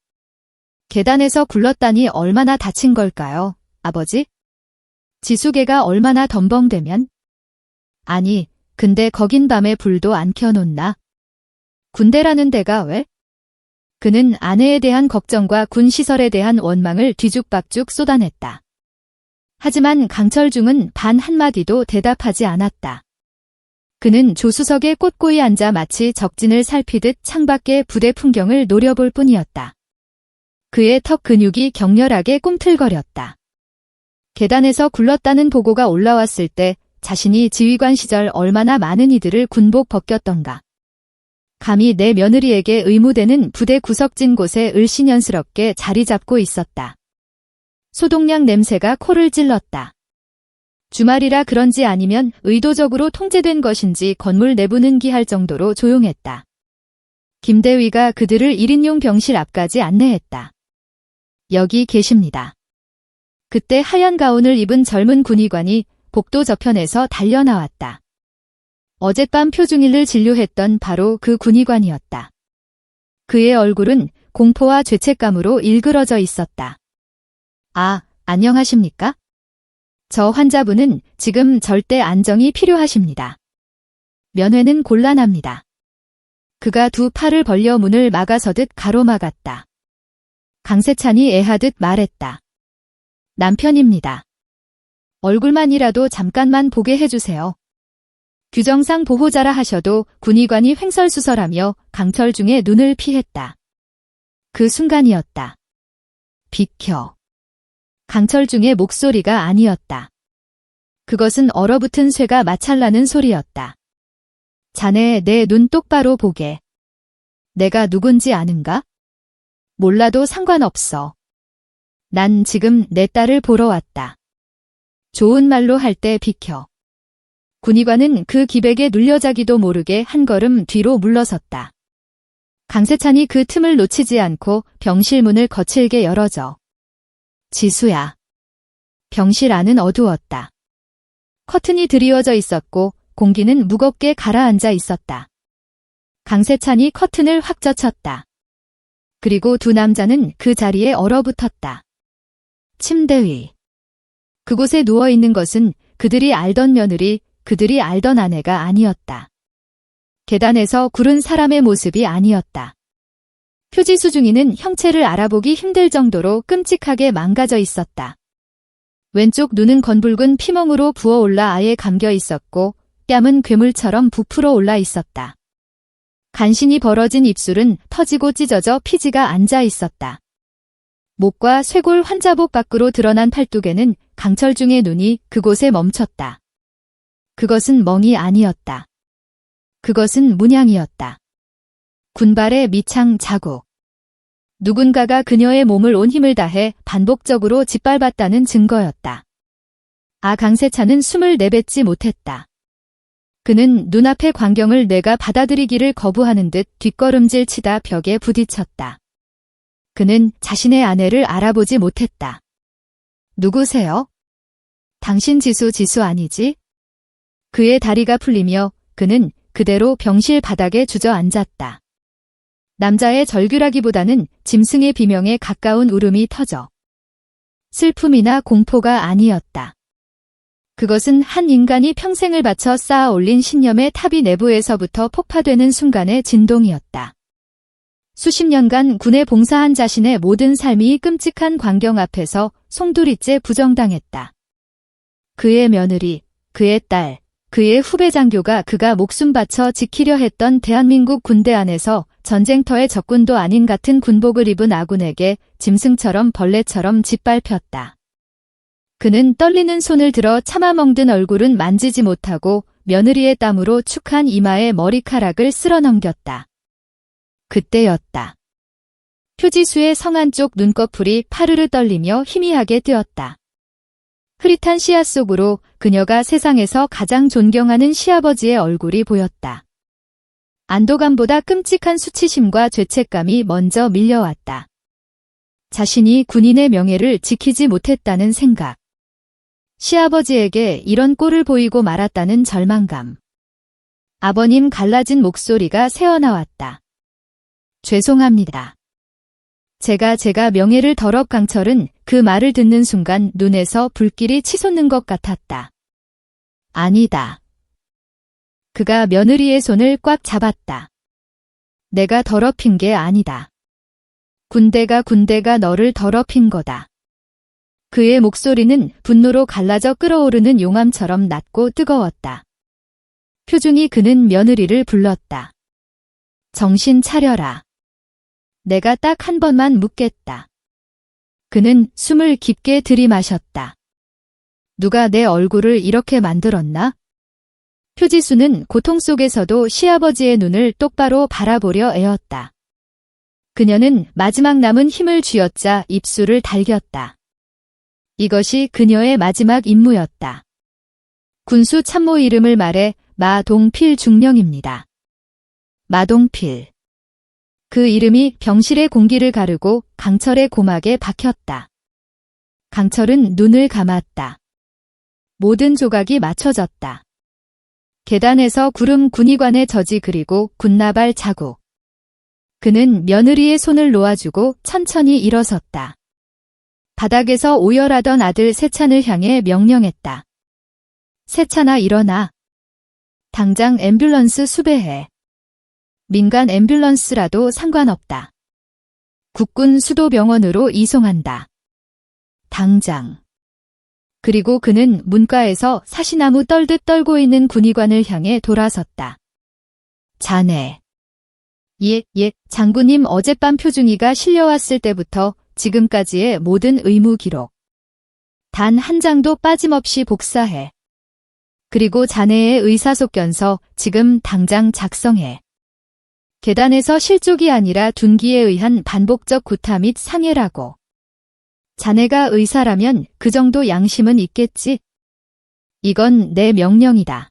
계단에서 굴렀다니 얼마나 다친 걸까요, 아버지? 지수개가 얼마나 덤벙대면? 아니, 근데 거긴 밤에 불도 안 켜놓나? 군대라는 데가 왜? 그는 아내에 대한 걱정과 군 시설에 대한 원망을 뒤죽박죽 쏟아냈다. 하지만 강철중은 단 한마디도 대답하지 않았다. 그는 조수석에 꼿꼿이 앉아 마치 적진을 살피듯 창밖의 부대 풍경을 노려볼 뿐이었다. 그의 턱 근육이 격렬하게 꿈틀거렸다. 계단에서 굴렀다는 보고가 올라왔을 때 자신이 지휘관 시절 얼마나 많은 이들을 군복 벗겼던가. 감히 내 며느리에게 의무되는 부대 구석진 곳에 을씨년스럽게 자리 잡고 있었다. 소독약 냄새가 코를 찔렀다. 주말이라 그런지 아니면 의도적으로 통제된 것인지 건물 내부는 기할 정도로 조용했다. 김대위가 그들을 1인용 병실 앞까지 안내했다. 여기 계십니다. 그때 하얀 가운을 입은 젊은 군의관이 복도 저편에서 달려나왔다. 어젯밤 표중일을 진료했던 바로 그 군의관이었다. 그의 얼굴은 공포와 죄책감으로 일그러져 있었다. 아, 안녕하십니까? 저 환자분은 지금 절대 안정이 필요하십니다. 면회는 곤란합니다. 그가 두 팔을 벌려 문을 막아서듯 가로막았다. 강세찬이 애하듯 말했다. 남편입니다. 얼굴만이라도 잠깐만 보게 해주세요. 규정상 보호자라 하셔도 군의관이 횡설수설하며 강철중의 눈을 피했다. 그 순간이었다. 비켜. 강철중의 목소리가 아니었다. 그것은 얼어붙은 쇠가 마찰나는 소리였다. 자네 내 눈 똑바로 보게. 내가 누군지 아는가? 몰라도 상관없어. 난 지금 내 딸을 보러 왔다. 좋은 말로 할 때 비켜. 군의관은 그 기백에 눌려자기도 모르게 한 걸음 뒤로 물러섰다. 강세찬이 그 틈을 놓치지 않고 병실 문을 거칠게 열어줘. 지수야. 병실 안은 어두웠다. 커튼이 드리워져 있었고 공기는 무겁게 가라앉아 있었다. 강세찬이 커튼을 확 젖혔다. 그리고 두 남자는 그 자리에 얼어붙었다. 침대 위. 그곳에 누워있는 것은 그들이 알던 며느리, 그들이 알던 아내가 아니었다. 계단에서 구른 사람의 모습이 아니었다. 표지수 중이는 형체를 알아보기 힘들 정도로 끔찍하게 망가져 있었다. 왼쪽 눈은 건붉은 피멍으로 부어올라 아예 감겨 있었고 뺨은 괴물처럼 부풀어 올라 있었다. 간신히 벌어진 입술은 터지고 찢어져 피지가 앉아 있었다. 목과 쇄골 환자복 밖으로 드러난 팔뚝에는 강철중의 눈이 그곳에 멈췄다. 그것은 멍이 아니었다. 그것은 문양이었다. 군발의 미창 자국. 누군가가 그녀의 몸을 온 힘을 다해 반복적으로 짓밟았다는 증거였다. 아, 강세찬은 숨을 내뱉지 못했다. 그는 눈앞의 광경을 내가 받아들이기를 거부하는 듯 뒷걸음질 치다 벽에 부딪혔다. 그는 자신의 아내를 알아보지 못했다. 누구세요? 당신 지수 아니지? 그의 다리가 풀리며 그는 그대로 병실 바닥에 주저앉았다. 남자의 절규라기보다는 짐승의 비명에 가까운 울음이 터져. 슬픔이나 공포가 아니었다. 그것은 한 인간이 평생을 바쳐 쌓아 올린 신념의 탑이 내부에서부터 폭파되는 순간의 진동이었다. 수십 년간 군에 봉사한 자신의 모든 삶이 끔찍한 광경 앞에서 송두리째 부정당했다. 그의 며느리, 그의 딸, 그의 후배 장교가 그가 목숨 바쳐 지키려 했던 대한민국 군대 안에서 전쟁터의 적군도 아닌 같은 군복을 입은 아군에게 짐승처럼 벌레처럼 짓밟혔다. 그는 떨리는 손을 들어 차마 멍든 얼굴은 만지지 못하고 며느리의 땀으로 축한 이마에 머리카락을 쓸어넘겼다. 그때였다. 표지수의 성 안쪽 눈꺼풀이 파르르 떨리며 희미하게 뜨었다. 흐릿한 시야 속으로 그녀가 세상에서 가장 존경하는 시아버지의 얼굴이 보였다. 안도감보다 끔찍한 수치심과 죄책감이 먼저 밀려왔다. 자신이 군인의 명예를 지키지 못했다는 생각. 시아버지에게 이런 꼴을 보이고 말았다는 절망감. 아버님 갈라진 목소리가 새어나왔다. 죄송합니다. 제가 명예를 더럽 강철은 그 말을 듣는 순간 눈에서 불길이 치솟는 것 같았다. 아니다. 그가 며느리의 손을 꽉 잡았다. 내가 더럽힌 게 아니다. 군대가 너를 더럽힌 거다. 그의 목소리는 분노로 갈라져 끓어오르는 용암처럼 낮고 뜨거웠다. 표중이 그는 며느리를 불렀다. 정신 차려라. 내가 딱 한 번만 묻겠다. 그는 숨을 깊게 들이마셨다. 누가 내 얼굴을 이렇게 만들었나? 표지수는 고통 속에서도 시아버지의 눈을 똑바로 바라보려 애었다. 그녀는 마지막 남은 힘을 쥐어짜 입술을 달겼다. 이것이 그녀의 마지막 임무였다. 군수 참모 이름을 말해 마동필 중령입니다. 마동필. 그 이름이 병실의 공기를 가르고 강철의 고막에 박혔다. 강철은 눈을 감았다. 모든 조각이 맞춰졌다. 계단에서 구름 군의관의 저지 그리고 군나발 자국. 그는 며느리의 손을 놓아주고 천천히 일어섰다. 바닥에서 오열하던 아들 세찬을 향해 명령했다. 세찬아 일어나. 당장 앰뷸런스 수배해. 민간 앰뷸런스라도 상관없다. 국군 수도병원으로 이송한다. 당장. 그리고 그는 문가에서 사시나무 떨듯 떨고 있는 군의관을 향해 돌아섰다. 자네. 예, 장군님 어젯밤 표중이가 실려왔을 때부터 지금까지의 모든 의무 기록. 단 한 장도 빠짐없이 복사해. 그리고 자네의 의사소견서 지금 당장 작성해. 계단에서 실족이 아니라 둔기에 의한 반복적 구타 및 상해라고. 자네가 의사라면 그 정도 양심은 있겠지? 이건 내 명령이다.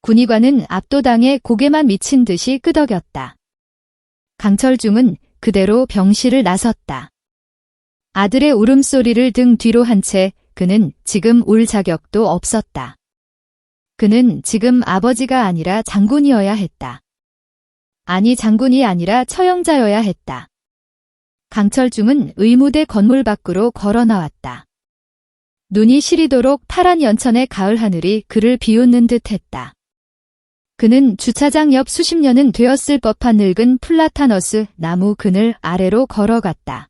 군의관은 압도당해 고개만 미친 듯이 끄덕였다. 강철중은 그대로 병실을 나섰다. 아들의 울음소리를 등 뒤로 한 채 그는 지금 울 자격도 없었다. 그는 지금 아버지가 아니라 장군이어야 했다. 아니 장군이 아니라 처형자여야 했다. 강철중은 의무대 건물 밖으로 걸어 나왔다. 눈이 시리도록 파란 연천의 가을 하늘이 그를 비웃는 듯했다. 그는 주차장 옆 수십 년은 되었을 법한 늙은 플라타너스 나무 그늘 아래로 걸어갔다.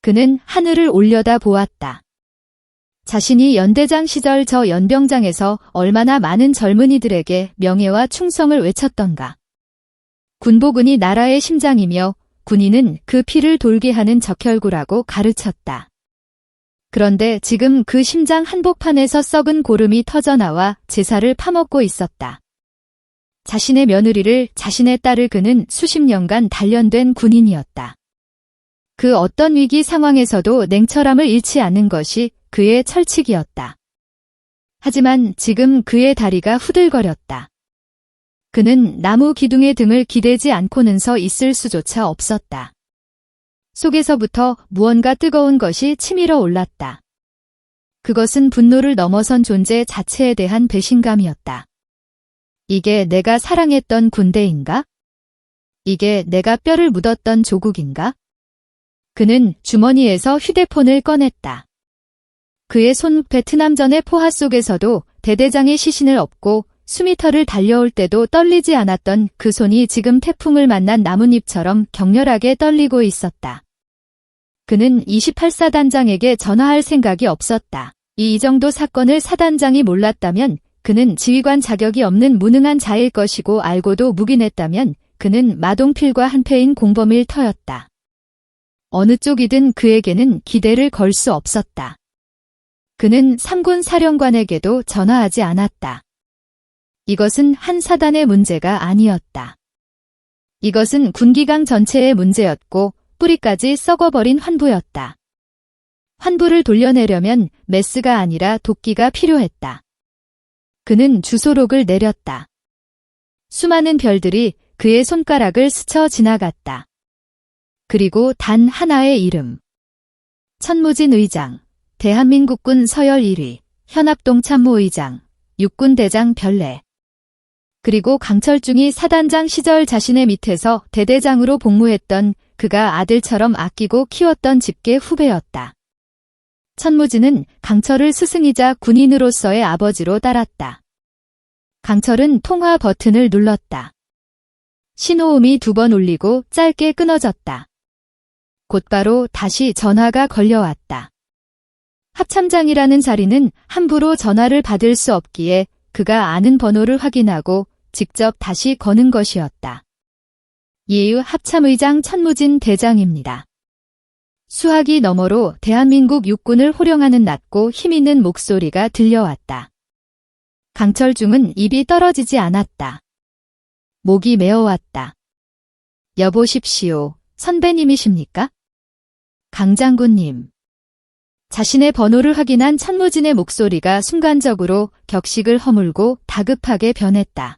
그는 하늘을 올려다 보았다. 자신이 연대장 시절 저 연병장에서 얼마나 많은 젊은이들에게 명예와 충성을 외쳤던가. 군복은이 나라의 심장이며 군인은 그 피를 돌게 하는 적혈구라고 가르쳤다. 그런데 지금 그 심장 한복판에서 썩은 고름이 터져나와 제사를 파먹고 있었다. 자신의 며느리를, 자신의 딸을 그는 수십 년간 단련된 군인이었다. 그 어떤 위기 상황에서도 냉철함을 잃지 않는 것이 그의 철칙이었다. 하지만 지금 그의 다리가 후들거렸다. 그는 나무 기둥의 등을 기대지 않고는 서 있을 수조차 없었다. 속에서부터 무언가 뜨거운 것이 치밀어 올랐다. 그것은 분노를 넘어선 존재 자체에 대한 배신감이었다. 이게 내가 사랑했던 군대인가? 이게 내가 뼈를 묻었던 조국인가? 그는 주머니에서 휴대폰을 꺼냈다. 그의 손 베트남전의 포화 속에서도 대대장의 시신을 업고 수미터를 달려올 때도 떨리지 않았던 그 손이 지금 태풍을 만난 나뭇잎처럼 격렬하게 떨리고 있었다. 그는 28사단장에게 전화할 생각이 없었다. 이 정도 사건을 사단장이 몰랐다면 그는 지휘관 자격이 없는 무능한 자일 것이고 알고도 묵인했다면 그는 마동필과 한패인 공범일 터였다. 어느 쪽이든 그에게는 기대를 걸 수 없었다. 그는 3군 사령관에게도 전화하지 않았다. 이것은 한 사단의 문제가 아니었다. 이것은 군기강 전체의 문제였고 뿌리까지 썩어버린 환부였다. 환부를 돌려내려면 메스가 아니라 도끼가 필요했다. 그는 주소록을 내렸다. 수많은 별들이 그의 손가락을 스쳐 지나갔다. 그리고 단 하나의 이름. 천무진 의장, 대한민국군 서열 1위, 현합동 참모의장, 육군대장 별내. 그리고 강철중이 사단장 시절 자신의 밑에서 대대장으로 복무했던 그가 아들처럼 아끼고 키웠던 집계 후배였다. 천무진은 강철을 스승이자 군인으로서의 아버지로 따랐다. 강철은 통화 버튼을 눌렀다. 신호음이 2번 울리고 짧게 끊어졌다. 곧바로 다시 전화가 걸려왔다. 합참장이라는 자리는 함부로 전화를 받을 수 없기에 그가 아는 번호를 확인하고 직접 다시 거는 것이었다. 예유 합참의장 천무진 대장입니다. 수화기 너머로 대한민국 육군을 호령하는 낮고 힘있는 목소리가 들려왔다. 강철중은 입이 떨어지지 않았다. 목이 메어왔다. 여보십시오, 선배님이십니까? 강장군님. 자신의 번호를 확인한 천무진의 목소리가 순간적으로 격식을 허물고 다급하게 변했다.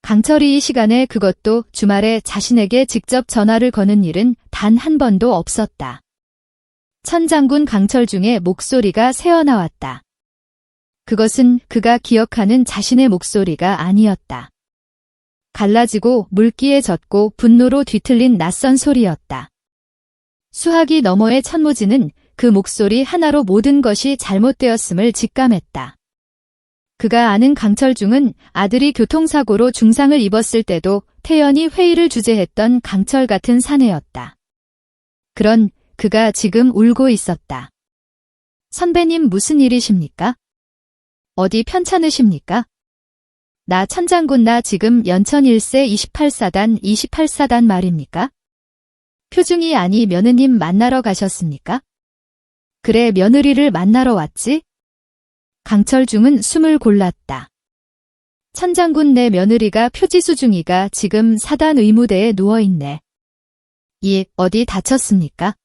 강철이 이 시간에, 그것도 주말에 자신에게 직접 전화를 거는 일은 단 한 번도 없었다. 천장군 강철중의 목소리가 새어나왔다. 그것은 그가 기억하는 자신의 목소리가 아니었다. 갈라지고 물기에 젖고 분노로 뒤틀린 낯선 소리였다. 수화기 너머의 천무진은 그 목소리 하나로 모든 것이 잘못되었음을 직감했다. 그가 아는 강철중은 아들이 교통사고로 중상을 입었을 때도 태연히 회의를 주재했던 강철 같은 사내였다. 그런 그가 지금 울고 있었다. 선배님, 무슨 일이십니까? 어디 편찮으십니까? 나 천장군, 나 지금 연천 1세 28사단 28사단 말입니까? 표중이 아니 며느님 만나러 가셨습니까? 그래, 며느리를 만나러 왔지? 강철중은 숨을 골랐다. 천장군, 내 며느리가 표지수중이가 지금 사단 의무대에 누워있네. 어디 다쳤습니까?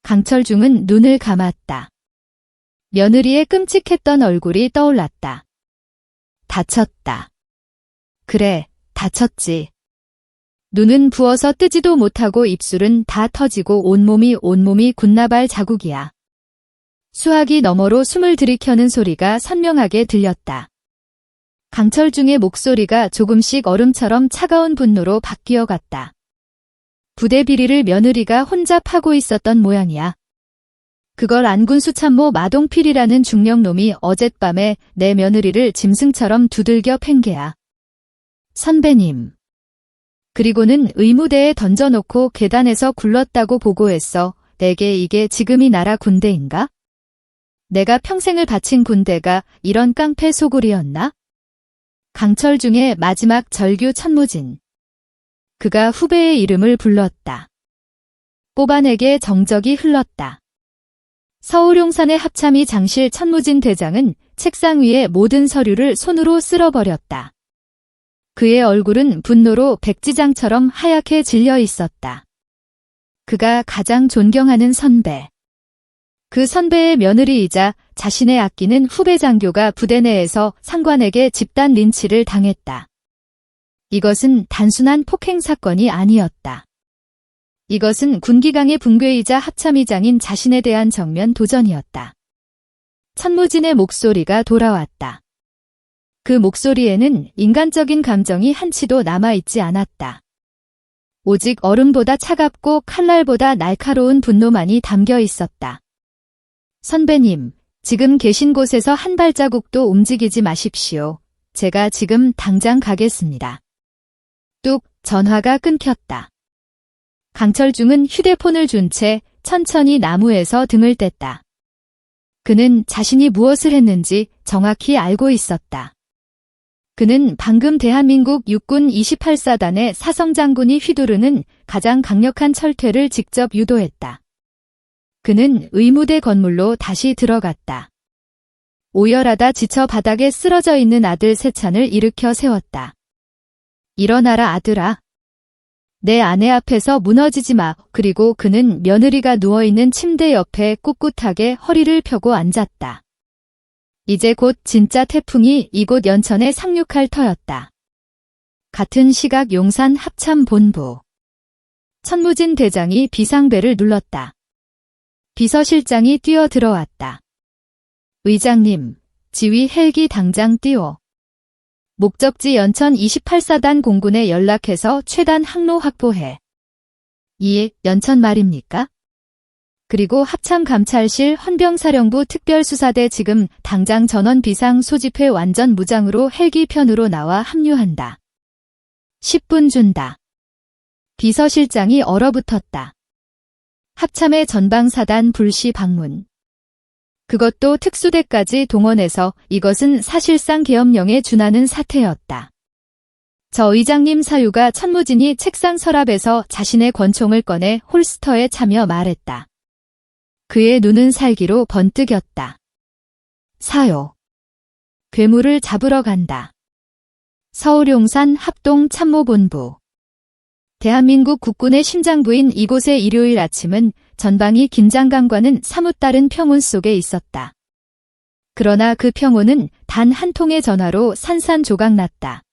강철중은 눈을 감았다. 며느리의 끔찍했던 얼굴이 떠올랐다. 다쳤다. 그래, 다쳤지. 눈은 부어서 뜨지도 못하고 입술은 다 터지고 온몸이 군나발 자국이야. 수화기 너머로 숨을 들이켜는 소리가 선명하게 들렸다. 강철중의 목소리가 조금씩 얼음처럼 차가운 분노로 바뀌어 갔다. 부대 비리를 며느리가 혼자 파고 있었던 모양이야. 그걸 안군 수참모 마동필이라는 중령놈이 어젯밤에 내 며느리를 짐승처럼 두들겨 팬 게야. 선배님. 그리고는 의무대에 던져놓고 계단에서 굴렀다고 보고했어. 내게 이게 지금이 나라 군대인가? 내가 평생을 바친 군대가 이런 깡패 소굴이었나? 강철중의 마지막 절규 천무진. 그가 후배의 이름을 불렀다. 뽑아내게 정적이 흘렀다. 서울용산의 합참이 장실 천무진 대장은 책상 위의 모든 서류를 손으로 쓸어버렸다. 그의 얼굴은 분노로 백지장처럼 하얗게 질려 있었다. 그가 가장 존경하는 선배. 그 선배의 며느리이자 자신의 아끼는 후배 장교가 부대 내에서 상관에게 집단 린치를 당했다. 이것은 단순한 폭행 사건이 아니었다. 이것은 군기강의 붕괴이자 합참의장인 자신에 대한 정면 도전이었다. 천무진의 목소리가 돌아왔다. 그 목소리에는 인간적인 감정이 한치도 남아있지 않았다. 오직 얼음보다 차갑고 칼날보다 날카로운 분노만이 담겨 있었다. 선배님, 지금 계신 곳에서 한 발자국도 움직이지 마십시오. 제가 지금 당장 가겠습니다. 뚝, 전화가 끊겼다. 강철중은 휴대폰을 준 채 천천히 나무에서 등을 뗐다. 그는 자신이 무엇을 했는지 정확히 알고 있었다. 그는 방금 대한민국 육군 28사단의 사성장군이 휘두르는 가장 강력한 철퇴를 직접 유도했다. 그는 의무대 건물로 다시 들어갔다. 오열하다 지쳐 바닥에 쓰러져 있는 아들 세찬을 일으켜 세웠다. 일어나라, 아들아. 내 아내 앞에서 무너지지 마. 그리고 그는 며느리가 누워있는 침대 옆에 꿋꿋하게 허리를 펴고 앉았다. 이제 곧 진짜 태풍이 이곳 연천에 상륙할 터였다. 같은 시각 용산 합참본부. 천무진 대장이 비상벨을 눌렀다. 비서실장이 뛰어 들어왔다. 의장님, 지휘 헬기 당장 띄워. 목적지 연천 28사단 공군에 연락해서 최단 항로 확보해. 연천 말입니까? 그리고 합참감찰실 헌병사령부 특별수사대 지금 당장 전원 비상 소집해 완전 무장으로 헬기 편으로 나와 합류한다. 10분 준다. 비서실장이 얼어붙었다. 합참의 전방사단 불시 방문. 그것도 특수대까지 동원해서 이것은 사실상 계엄령에 준하는 사태였다. 저 의장님 사유가 천무진이 책상 서랍에서 자신의 권총을 꺼내 홀스터에 차며 말했다. 그의 눈은 살기로 번뜩였다. 사요. 괴물을 잡으러 간다. 서울 용산 합동참모본부. 대한민국 국군의 심장부인 이곳의 일요일 아침은 전방위 긴장감과는 사뭇 다른 평온 속에 있었다. 그러나 그 평온은 단 한 통의 전화로 산산조각났다.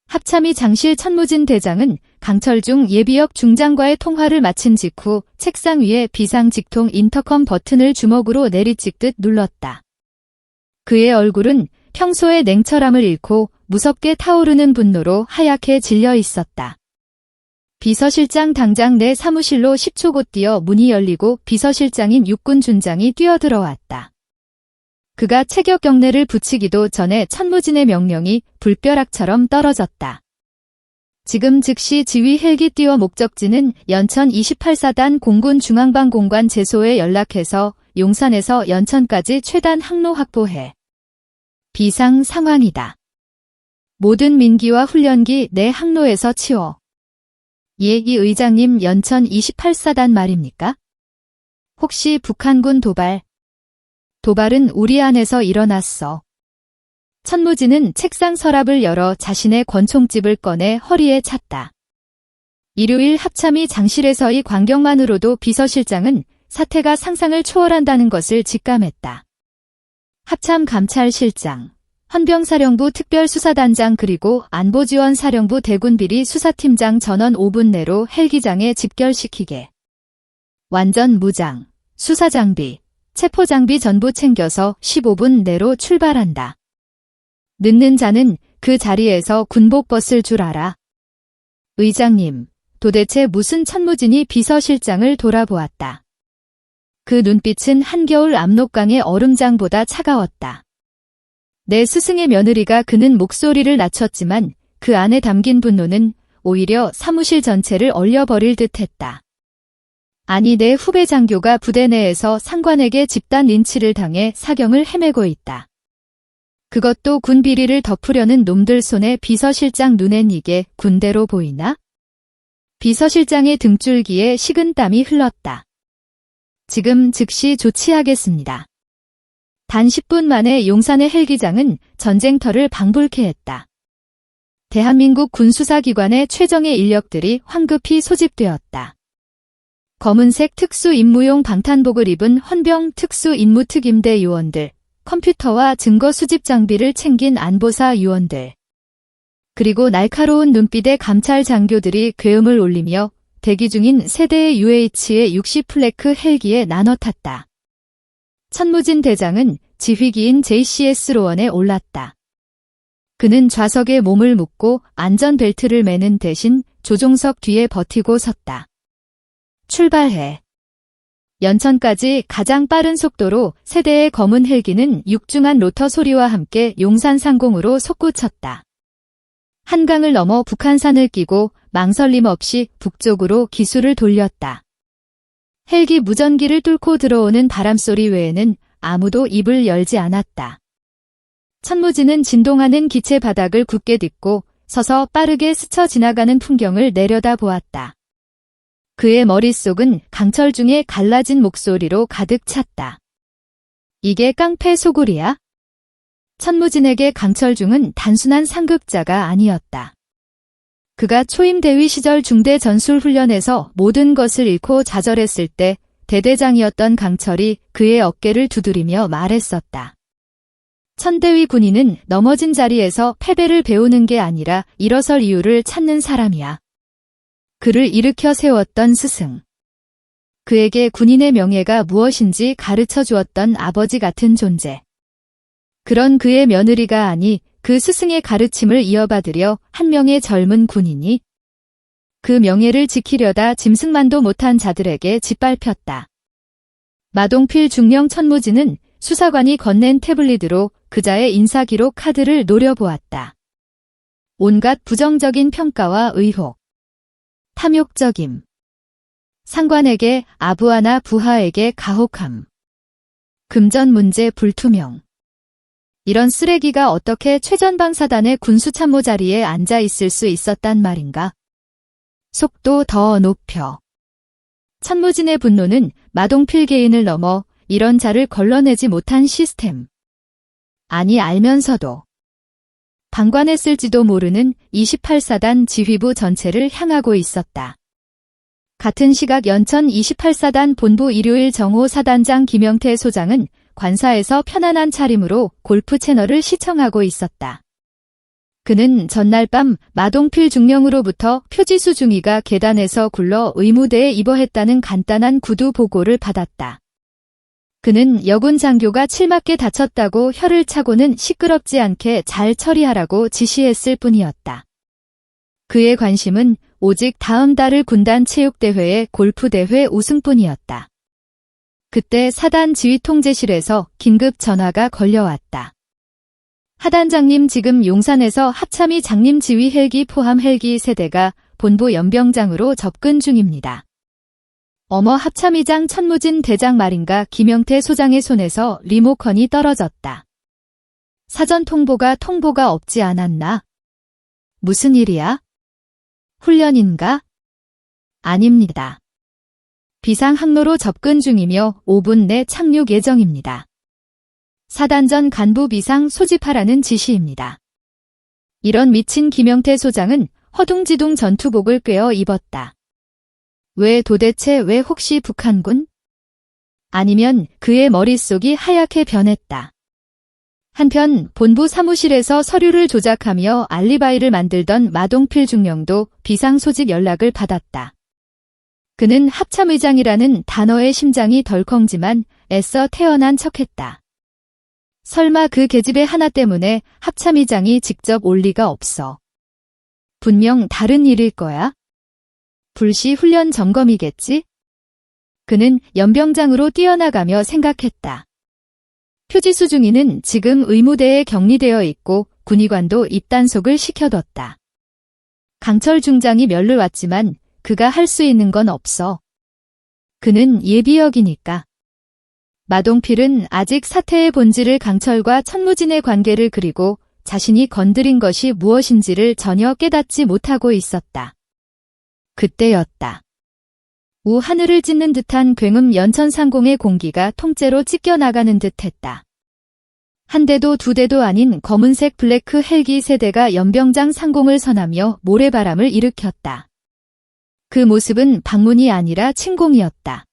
합참의 장실 천무진 대장은 강철중 예비역 중장과의 통화를 마친 직후 책상 위에 비상직통 인터컴 버튼을 주먹으로 내리찍듯 눌렀다. 그의 얼굴은 평소의 냉철함을 잃고 무섭게 타오르는 분노로 하얗게 질려 있었다. 비서실장 당장 내 사무실로 10초 곧 뛰어 문이 열리고 비서실장인 육군 준장이 뛰어들어왔다. 그가 체격 경례를 붙이기도 전에 천무진의 명령이 불벼락처럼 떨어졌다. 지금 즉시 지휘 헬기 띄워 목적지는 연천 28사단 공군 중앙방 공관 제소에 연락해서 용산에서 연천까지 최단 항로 확보해. 비상 상황이다. 모든 민기와 훈련기 내 항로에서 치워. 예, 이 의장님 연천 28사단 말입니까? 혹시 북한군 도발? 도발은 우리 안에서 일어났어. 천무진은 책상 서랍을 열어 자신의 권총집을 꺼내 허리에 찼다. 일요일 합참의 장실에서의 광경만으로도 비서실장은 사태가 상상을 초월한다는 것을 직감했다. 합참 감찰실장, 헌병사령부 특별수사단장 그리고 안보지원사령부 대군비리 수사팀장 전원 5분 내로 헬기장에 집결시키게. 완전 무장, 수사장비, 체포장비 전부 챙겨서 15분 내로 출발한다. 늦는 자는 그 자리에서 군복 벗을 줄 알아. 의장님, 도대체 무슨 천무진이 비서실장을 돌아보았다. 그 눈빛은 한겨울 압록강의 얼음장보다 차가웠다. 내 스승의 며느리가 그는 목소리를 낮췄지만 그 안에 담긴 분노는 오히려 사무실 전체를 얼려버릴 듯했다. 아니 내 후배 장교가 부대 내에서 상관에게 집단 린치를 당해 사경을 헤매고 있다. 그것도 군 비리를 덮으려는 놈들 손에 비서실장 눈엔 이게 군대로 보이나? 비서실장의 등줄기에 식은 땀이 흘렀다. 지금 즉시 조치하겠습니다. 단 10분 만에 용산의 헬기장은 전쟁터를 방불케 했다. 대한민국 군수사기관의 최정예 인력들이 황급히 소집되었다. 검은색 특수임무용 방탄복을 입은 헌병 특수임무특임대 요원들, 컴퓨터와 증거 수집 장비를 챙긴 안보사 요원들, 그리고 날카로운 눈빛의 감찰 장교들이 괴음을 올리며 대기 중인 세대의 UH의 60플래크 헬기에 나눠 탔다. 천무진 대장은 지휘기인 JCS 로원에 올랐다. 그는 좌석에 몸을 묶고 안전벨트를 매는 대신 조종석 뒤에 버티고 섰다. 출발해. 연천까지 가장 빠른 속도로 세대의 검은 헬기는 육중한 로터 소리와 함께 용산 상공으로 솟구쳤다. 한강을 넘어 북한산을 끼고 망설임 없이 북쪽으로 기수를 돌렸다. 헬기 무전기를 뚫고 들어오는 바람소리 외에는 아무도 입을 열지 않았다. 천무진은 진동하는 기체 바닥을 굳게 딛고 서서 빠르게 스쳐 지나가는 풍경을 내려다보았다. 그의 머릿속은 강철중의 갈라진 목소리로 가득 찼다. 이게 깡패 소굴이야? 천무진에게 강철중은 단순한 상급자가 아니었다. 그가 초임 대위 시절 중대 전술훈련에서 모든 것을 잃고 좌절했을 때 대대장이었던 강철이 그의 어깨를 두드리며 말했었다. 천대위 군인은 넘어진 자리에서 패배를 배우는 게 아니라 일어설 이유를 찾는 사람이야. 그를 일으켜 세웠던 스승. 그에게 군인의 명예가 무엇인지 가르쳐 주었던 아버지 같은 존재. 그런 그의 며느리가 아니 그 스승의 가르침을 이어받으려 한 명의 젊은 군인이 그 명예를 지키려다 짐승만도 못한 자들에게 짓밟혔다. 마동필 중령 천무진은 수사관이 건넨 태블릿으로 그자의 인사기록 카드를 노려보았다. 온갖 부정적인 평가와 의혹, 탐욕적임, 상관에게 아부하나 부하에게 가혹함, 금전 문제 불투명, 이런 쓰레기가 어떻게 최전방사단의 군수참모 자리에 앉아 있을 수 있었단 말인가? 속도 더 높여. 천무진의 분노는 마동필 개인을 넘어 이런 자를 걸러내지 못한 시스템. 아니 알면서도 방관했을지도 모르는 28사단 지휘부 전체를 향하고 있었다. 같은 시각 연천 28사단 본부 일요일 정호 사단장 김영태 소장은 관사에서 편안한 차림으로 골프 채널을 시청하고 있었다. 그는 전날 밤 마동필 중령으로부터 표지수 중위가 계단에서 굴러 의무대에 입어했다는 간단한 구두 보고를 받았다. 그는 여군 장교가 칠맞게 다쳤다고 혀를 차고는 시끄럽지 않게 잘 처리하라고 지시했을 뿐이었다. 그의 관심은 오직 다음 달을 군단 체육대회의 골프대회 우승뿐이었다. 그때 사단 지휘통제실에서 긴급 전화가 걸려왔다. 하단장님, 지금 용산에서 합참이 장님 지휘 헬기 포함 헬기 세대가 본부 연병장으로 접근 중입니다. 어머, 합참의장 천무진 대장 말인가? 김영태 소장의 손에서 리모컨이 떨어졌다. 사전 통보가 없지 않았나? 무슨 일이야? 훈련인가? 아닙니다. 비상 항로로 접근 중이며 5분 내 착륙 예정입니다. 사단전 간부 비상 소집하라는 지시입니다. 이런 미친 김영태 소장은 허둥지둥 전투복을 꿰어 입었다. 도대체 왜 혹시 북한군? 아니면 그의 머릿속이 하얗게 변했다. 한편 본부 사무실에서 서류를 조작하며 알리바이를 만들던 마동필 중령도 비상소집 연락을 받았다. 그는 합참의장이라는 단어의 심장이 덜컹지만 애써 태어난 척했다. 설마 그 계집애 하나 때문에 합참의장이 직접 올 리가 없어. 분명 다른 일일 거야. 불시 훈련 점검이겠지? 그는 연병장으로 뛰어나가며 생각했다. 표지수 중위는 지금 의무대에 격리되어 있고 군의관도 입단속을 시켜뒀다. 강철 중장이 멸를 왔지만 그가 할 수 있는 건 없어. 그는 예비역이니까. 마동필은 아직 사태의 본질을 강철과 천무진의 관계를 그리고 자신이 건드린 것이 무엇인지를 전혀 깨닫지 못하고 있었다. 그때였다. 우 하늘을 찢는 듯한 굉음 연천 상공의 공기가 통째로 찢겨나가는 듯했다. 한 대도 두 대도 아닌 검은색 블래크 헬기 세대가 연병장 상공을 선하며 모래바람을 일으켰다. 그 모습은 방문이 아니라 침공이었다.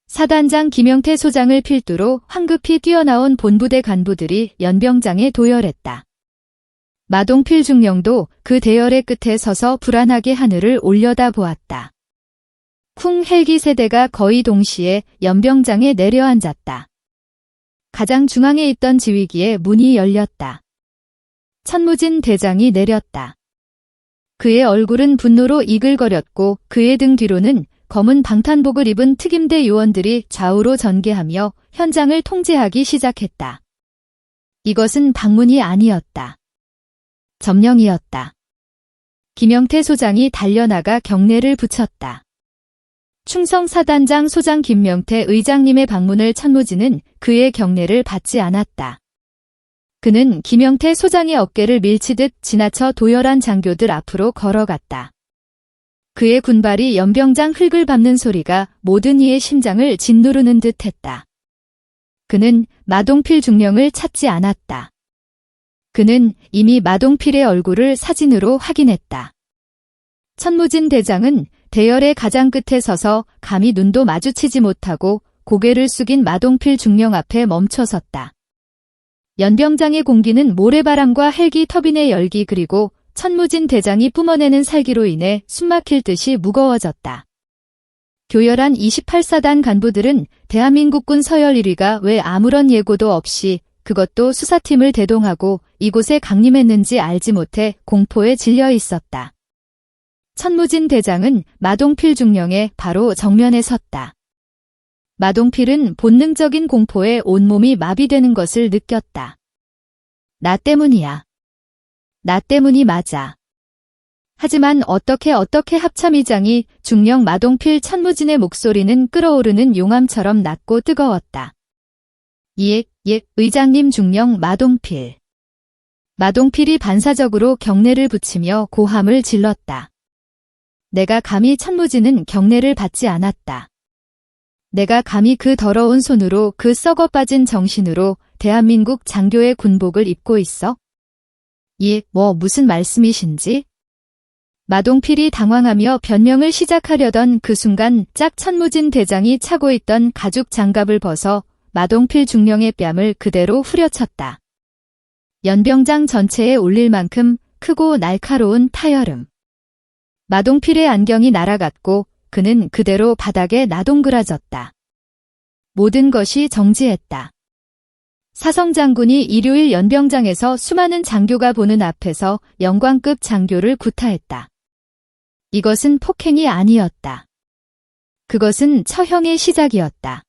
사단장 김영태 소장을 필두로 황급히 뛰어나온 본부대 간부들이 연병장에 도열했다. 마동필 중령도 그 대열의 끝에 서서 불안하게 하늘을 올려다보았다. 쿵 헬기 세대가 거의 동시에 연병장에 내려앉았다. 가장 중앙에 있던 지휘기의 문이 열렸다. 천무진 대장이 내렸다. 그의 얼굴은 분노로 이글거렸고 그의 등 뒤로는 검은 방탄복을 입은 특임대 요원들이 좌우로 전개하며 현장을 통제하기 시작했다. 이것은 방문이 아니었다. 점령이었다. 김영태 소장이 달려나가 경례를 붙였다. 충성사단장 소장 김명태 의장님의 방문을 천무진은 그의 경례를 받지 않았다. 그는 김영태 소장의 어깨를 밀치듯 지나쳐 도열한 장교들 앞으로 걸어갔다. 그의 군발이 연병장 흙을 밟는 소리가 모든 이의 심장을 짓누르는 듯했다. 그는 마동필 중령을 찾지 않았다. 그는 이미 마동필의 얼굴을 사진으로 확인했다. 천무진 대장은 대열의 가장 끝에 서서 감히 눈도 마주치지 못하고 고개를 숙인 마동필 중령 앞에 멈춰섰다. 연병장의 공기는 모래바람과 헬기 터빈의 열기 그리고 천무진 대장이 뿜어내는 살기로 인해 숨막힐 듯이 무거워졌다. 교열한 28사단 간부들은 대한민국군 서열 1위가 왜 아무런 예고도 없이 그것도 수사팀을 대동하고 이곳에 강림했는지 알지 못해 공포에 질려 있었다. 천무진 대장은 마동필 중령의 바로 정면에 섰다. 마동필은 본능적인 공포에 온몸이 마비되는 것을 느꼈다. 나 때문이야. 나 때문이 맞아. 하지만 어떻게 합참의장이 중령 마동필 천무진의 목소리는 끓어오르는 용암처럼 낮고 뜨거웠다. 의장님 중령 마동필. 마동필이 반사적으로 경례를 붙이며 고함을 질렀다. 내가 감히 천무진은 경례를 받지 않았다. 내가 감히 그 더러운 손으로 그 썩어 빠진 정신으로 대한민국 장교의 군복을 입고 있어? 무슨 말씀이신지? 마동필이 당황하며 변명을 시작하려던 그 순간 짝 천무진 대장이 차고 있던 가죽 장갑을 벗어 마동필 중령의 뺨을 그대로 후려쳤다. 연병장 전체에 울릴 만큼 크고 날카로운 타여름. 마동필의 안경이 날아갔고 그는 그대로 바닥에 나동그라졌다. 모든 것이 정지했다. 사성장군이 일요일 연병장에서 수많은 장교가 보는 앞에서 영광급 장교를 구타했다. 이것은 폭행이 아니었다. 그것은 처형의 시작이었다.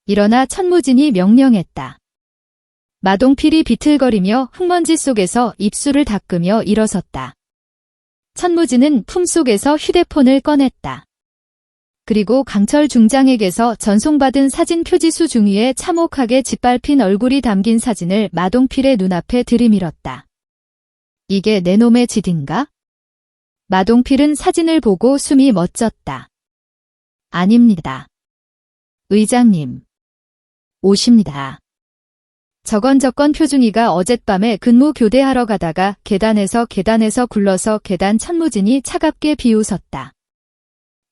일어나 천무진이 명령했다. 마동필이 비틀거리며 흙먼지 속에서 입술을 닦으며 일어섰다. 천무진은 품속에서 휴대폰을 꺼냈다. 그리고 강철 중장에게서 전송받은 사진 표지수 중위에 참혹하게 짓밟힌 얼굴이 담긴 사진을 마동필의 눈앞에 들이밀었다. 이게 내 놈의 짓인가? 마동필은 사진을 보고 숨이 멎었다. 아닙니다. 의장님. 오십니다. 저건 표중이가 어젯밤에 근무 교대하러 가다가 계단에서 굴러서 계단 천무진이 차갑게 비웃었다.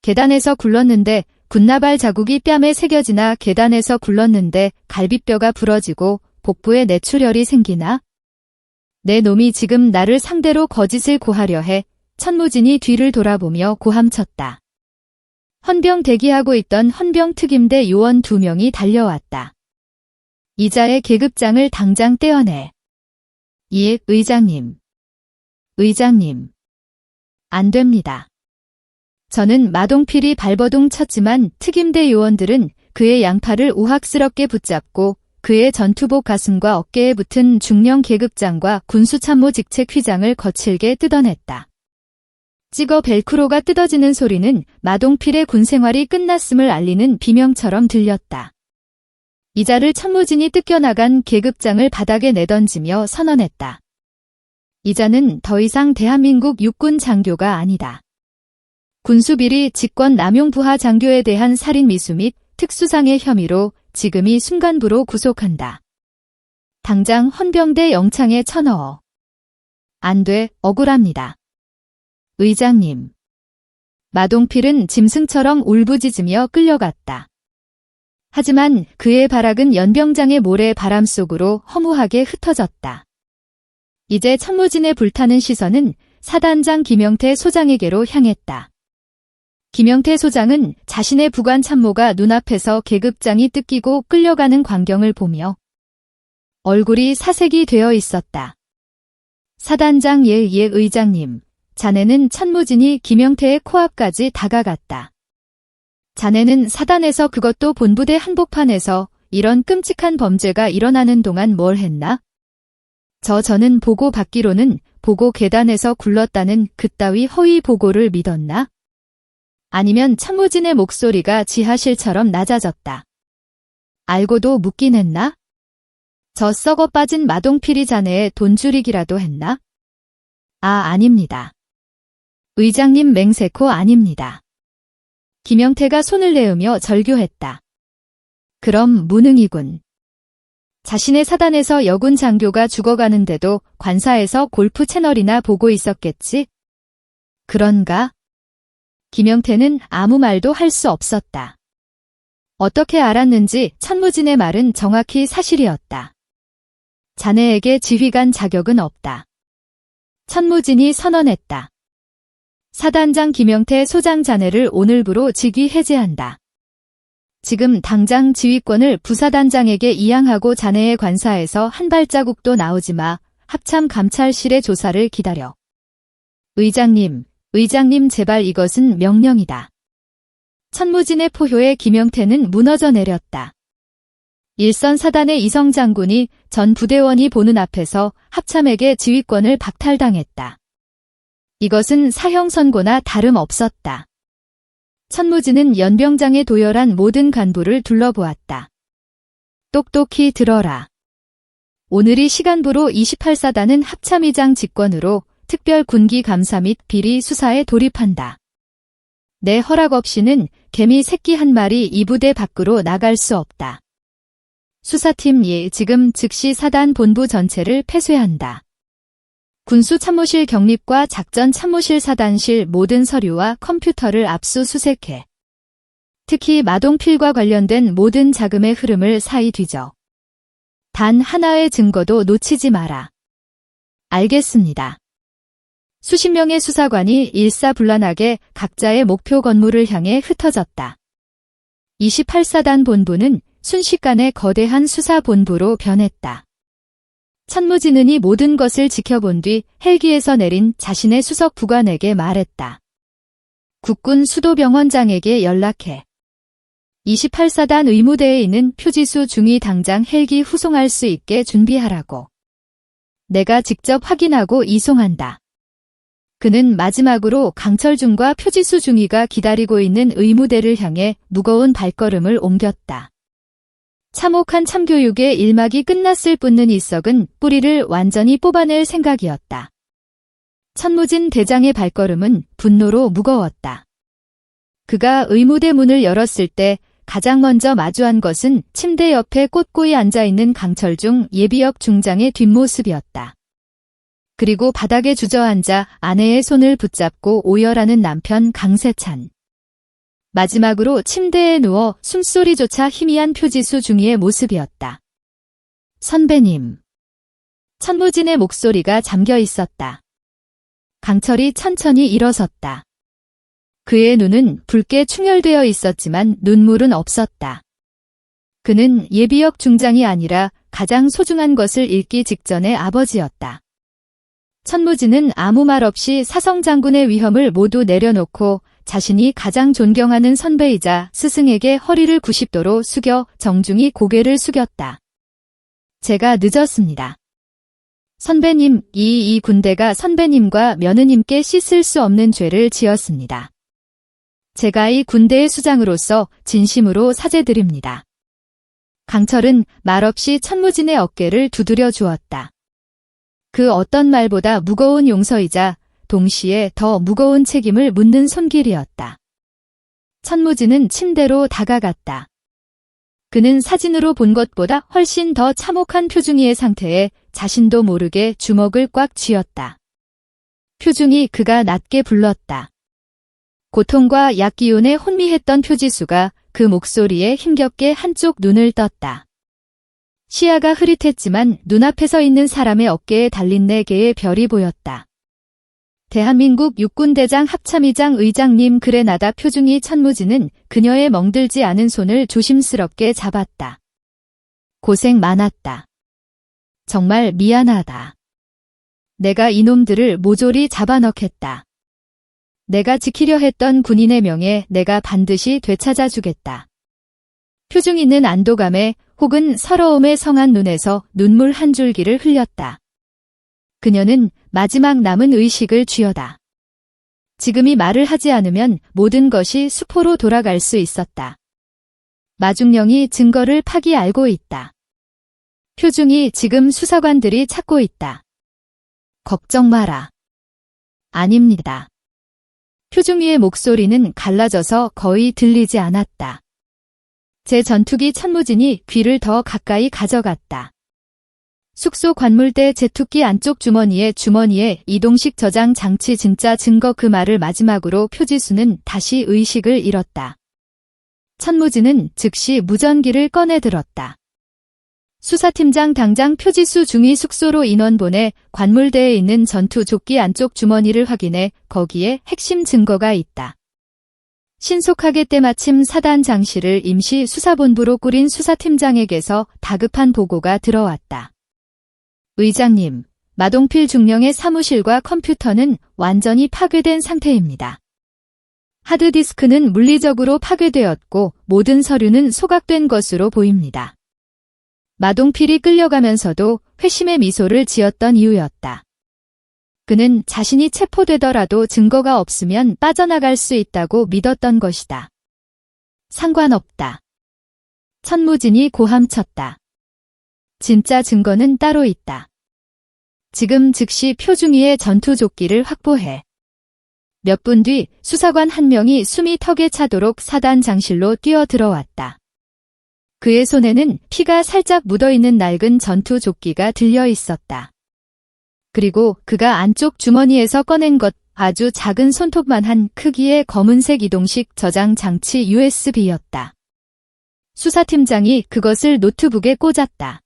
계단에서 굴렀는데 군나발 자국이 뺨에 새겨지나 계단에서 굴렀는데 갈비뼈가 부러지고 복부에 뇌출혈이 생기나? 내 놈이 지금 나를 상대로 거짓을 고하려 해. 천무진이 뒤를 돌아보며 고함쳤다. 헌병 대기하고 있던 헌병 특임대 요원 2명이 달려왔다. 이자의 계급장을 당장 떼어내. 의장님. 의장님. 안 됩니다. 저는 마동필이 발버둥 쳤지만 특임대 요원들은 그의 양팔을 우악스럽게 붙잡고 그의 전투복 가슴과 어깨에 붙은 중령 계급장과 군수참모 직책 휘장을 거칠게 뜯어냈다. 찍어 벨크로가 뜯어지는 소리는 마동필의 군생활이 끝났음을 알리는 비명처럼 들렸다. 이자를 천무진이 뜯겨나간 계급장을 바닥에 내던지며 선언했다. 이자는 더 이상 대한민국 육군 장교가 아니다. 군수비리 직권 남용 부하 장교에 대한 살인 미수 및 특수상해 혐의로 지금이 순간부로 구속한다. 당장 헌병대 영창에 쳐넣어. 안 돼, 억울합니다. 의장님. 마동필은 짐승처럼 울부짖으며 끌려갔다. 하지만 그의 발악은 연병장의 모래 바람 속으로 허무하게 흩어졌다. 이제 천무진의 불타는 시선은 사단장 김영태 소장에게로 향했다. 김영태 소장은 자신의 부관 참모가 눈앞에서 계급장이 뜯기고 끌려가는 광경을 보며 얼굴이 사색이 되어 있었다. 사단장 의장님, 자네는 천무진이 김영태의 코앞까지 다가갔다. 자네는 사단에서 그것도 본부대 한복판에서 이런 끔찍한 범죄가 일어나는 동안 뭘 했나? 저는 보고 받기로는 보고 계단에서 굴렀다는 그따위 허위 보고를 믿었나? 아니면 천무진의 목소리가 지하실처럼 낮아졌다. 알고도 묻긴 했나? 저 썩어 빠진 마동필이 자네의 돈줄이기라도 했나? 아닙니다. 의장님 맹세코 아닙니다. 김영태가 손을 내으며 절규했다. 그럼 무능이군. 자신의 사단에서 여군 장교가 죽어가는데도 관사에서 골프 채널이나 보고 있었겠지? 그런가? 김영태는 아무 말도 할 수 없었다. 어떻게 알았는지 천무진의 말은 정확히 사실이었다. 자네에게 지휘관 자격은 없다. 천무진이 선언했다. 사단장 김영태 소장 자네를 오늘부로 직위 해제한다. 지금 당장 지휘권을 부사단장에게 이양하고 자네의 관사에서 한 발자국도 나오지 마. 합참 감찰실의 조사를 기다려. 의장님 제발 이것은 명령이다. 천무진의 포효에 김영태는 무너져 내렸다. 일선 사단의 이성 장군이 전 부대원이 보는 앞에서 합참에게 지휘권을 박탈당했다. 이것은 사형 선고나 다름없었다. 천무진은 연병장에 도열한 모든 간부를 둘러보았다. 똑똑히 들어라. 오늘이 시간부로 28사단은 합참의장 직권으로 특별 군기 감사 및 비리 수사에 돌입한다. 내 허락 없이는 개미 새끼 한 마리 이 부대 밖으로 나갈 수 없다. 수사팀 지금 즉시 사단 본부 전체를 폐쇄한다. 군수참모실 경립과 작전참모실 사단실 모든 서류와 컴퓨터를 압수수색해. 특히 마동필과 관련된 모든 자금의 흐름을 사이 뒤져. 단 하나의 증거도 놓치지 마라. 알겠습니다. 수십 명의 수사관이 일사불란하게 각자의 목표 건물을 향해 흩어졌다. 28사단 본부는 순식간에 거대한 수사본부로 변했다. 천무진은이 모든 것을 지켜본 뒤 헬기에서 내린 자신의 수석 부관에게 말했다. 국군 수도병원장에게 연락해. 28사단 의무대에 있는 표지수 중위 당장 헬기 후송할 수 있게 준비하라고. 내가 직접 확인하고 이송한다. 그는 마지막으로 강철중과 표지수 중위가 기다리고 있는 의무대를 향해 무거운 발걸음을 옮겼다. 참혹한 참교육의 일막이 끝났을 뿐는 이석은 뿌리를 완전히 뽑아낼 생각이었다. 천무진 대장의 발걸음은 분노로 무거웠다. 그가 의무대 문을 열었을 때 가장 먼저 마주한 것은 침대 옆에 꼿꼿이 앉아있는 강철중 예비역 중장의 뒷모습이었다. 그리고 바닥에 주저앉아 아내의 손을 붙잡고 오열하는 남편 강세찬. 마지막으로 침대에 누워 숨소리조차 희미한 표지수 중위의 모습이었다. 선배님. 천무진의 목소리가 잠겨 있었다. 강철이 천천히 일어섰다. 그의 눈은 붉게 충혈되어 있었지만 눈물은 없었다. 그는 예비역 중장이 아니라 가장 소중한 것을 잃기 직전의 아버지였다. 천무진은 아무 말 없이 사성 장군의 위험을 모두 내려놓고 자신이 가장 존경하는 선배이자 스승에게 허리를 90도로 숙여 정중히 고개를 숙였다. 제가 늦었습니다. 선배님, 이 군대가 선배님과 며느님께 씻을 수 없는 죄를 지었습니다. 제가 이 군대의 수장으로서 진심으로 사죄드립니다. 강철은 말없이 천무진의 어깨를 두드려 주었다. 그 어떤 말보다 무거운 용서이자 동시에 더 무거운 책임을 묻는 손길이었다. 천무진은 침대로 다가갔다. 그는 사진으로 본 것보다 훨씬 더 참혹한 표중이의 상태에 자신도 모르게 주먹을 꽉 쥐었다. 표중이 그가 낮게 불렀다. 고통과 약기운에 혼미했던 표지수가 그 목소리에 힘겹게 한쪽 눈을 떴다. 시야가 흐릿했지만 눈앞에 있는 사람의 어깨에 달린 4개의 별이 보였다. 대한민국 육군대장 합참의장 의장님 그레나다 표중이 천무진은 그녀의 멍들지 않은 손을 조심스럽게 잡았다. 고생 많았다. 정말 미안하다. 내가 이놈들을 모조리 잡아넣겠다. 내가 지키려 했던 군인의 명예 내가 반드시 되찾아주겠다. 표중이는 안도감에 혹은 서러움에 성한 눈에서 눈물 한 줄기를 흘렸다. 그녀는 마지막 남은 의식을 쥐어다. 지금이 말을 하지 않으면 모든 것이 수포로 돌아갈 수 있었다. 마중령이 증거를 파기 알고 있다. 표중이 지금 수사관들이 찾고 있다. 걱정 마라. 아닙니다. 표중이의 목소리는 갈라져서 거의 들리지 않았다. 제 전투기 천무진이 귀를 더 가까이 가져갔다. 숙소 관물대 제투기 안쪽 주머니에 이동식 저장 장치 진짜 증거 그 말을 마지막으로 표지수는 다시 의식을 잃었다. 천무진은 즉시 무전기를 꺼내 들었다. 수사팀장 당장 표지수 중위 숙소로 인원 보내 관물대에 있는 전투 조끼 안쪽 주머니를 확인해 거기에 핵심 증거가 있다. 신속하게 때마침 사단 장실을 임시 수사본부로 꾸린 수사팀장에게서 다급한 보고가 들어왔다. 의장님, 마동필 중령의 사무실과 컴퓨터는 완전히 파괴된 상태입니다. 하드디스크는 물리적으로 파괴되었고 모든 서류는 소각된 것으로 보입니다. 마동필이 끌려가면서도 회심의 미소를 지었던 이유였다. 그는 자신이 체포되더라도 증거가 없으면 빠져나갈 수 있다고 믿었던 것이다. 상관없다. 천무진이 고함쳤다. 진짜 증거는 따로 있다. 지금 즉시 표중이의 전투조끼를 확보해. 몇 분 뒤 수사관 한 명이 숨이 턱에 차도록 사단 장실로 뛰어들어왔다. 그의 손에는 피가 살짝 묻어있는 낡은 전투조끼가 들려 있었다. 그리고 그가 안쪽 주머니에서 꺼낸 것 아주 작은 손톱만한 크기의 검은색 이동식 저장 장치 USB였다. 수사팀장이 그것을 노트북에 꽂았다.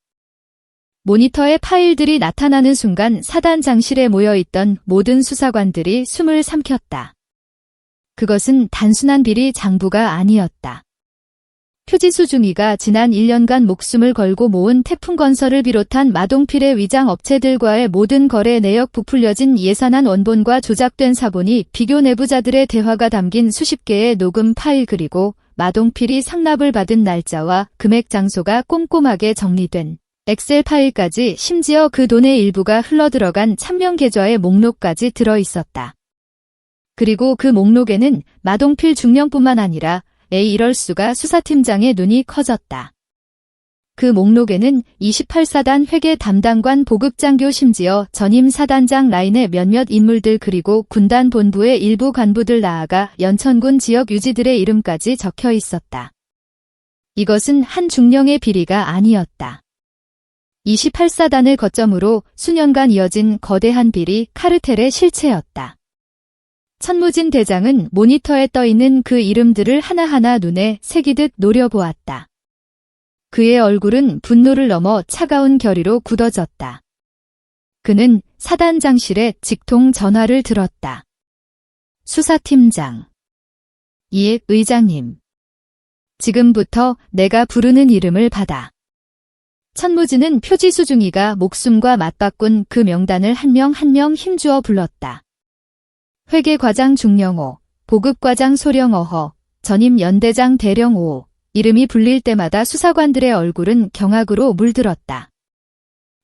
모니터에 파일들이 나타나는 순간 사단 장실에 모여있던 모든 수사관들이 숨을 삼켰다. 그것은 단순한 비리 장부가 아니었다. 표지수 중위가 지난 1년간 목숨을 걸고 모은 태풍건설을 비롯한 마동필의 위장 업체들과의 모든 거래 내역 부풀려진 예산안 원본과 조작된 사본이 비교 내부자들의 대화가 담긴 수십 개의 녹음 파일 그리고 마동필이 상납을 받은 날짜와 금액 장소가 꼼꼼하게 정리된 엑셀 파일까지 심지어 그 돈의 일부가 흘러들어간 참명 계좌의 목록까지 들어있었다. 그리고 그 목록에는 마동필 중령뿐만 아니라 이럴 수가 수사팀장의 눈이 커졌다. 그 목록에는 28사단 회계 담당관 보급장교 심지어 전임 사단장 라인의 몇몇 인물들 그리고 군단 본부의 일부 간부들 나아가 연천군 지역 유지들의 이름까지 적혀 있었다. 이것은 한 중령의 비리가 아니었다. 28사단을 거점으로 수년간 이어진 거대한 비리 카르텔의 실체였다. 천무진 대장은 모니터에 떠있는 그 이름들을 하나하나 눈에 새기듯 노려보았다. 그의 얼굴은 분노를 넘어 차가운 결의로 굳어졌다. 그는 사단장실에 직통 전화를 들었다. 수사팀장. 예, 의장님. 지금부터 내가 부르는 이름을 받아. 천무진은 표지수 중위가 목숨과 맞바꾼 그 명단을 한 명 한 명 힘주어 불렀다. 회계과장 중령호, 보급과장 소령어허, 전임 연대장 대령오. 이름이 불릴 때마다 수사관들의 얼굴은 경악으로 물들었다.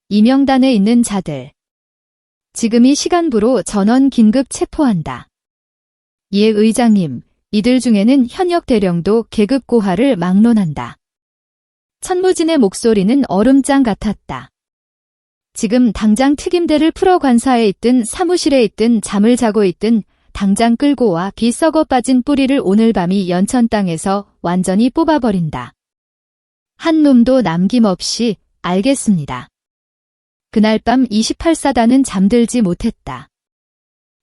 이 명단에 있는 자들. 지금이 시간부로 전원 긴급 체포한다. 예, 의장님. 이들 중에는 현역 대령도 계급 고하를 막론한다. 천무진의 목소리는 얼음장 같았다. 지금 당장 특임대를 풀어 관사에 있든 사무실에 있든 잠을 자고 있든 당장 끌고 와 비 썩어 빠진 뿌리를 오늘 밤이 연천 땅에서 완전히 뽑아버린다. 한 놈도 남김없이. 알겠습니다. 그날 밤 28사단은 잠들지 못했다.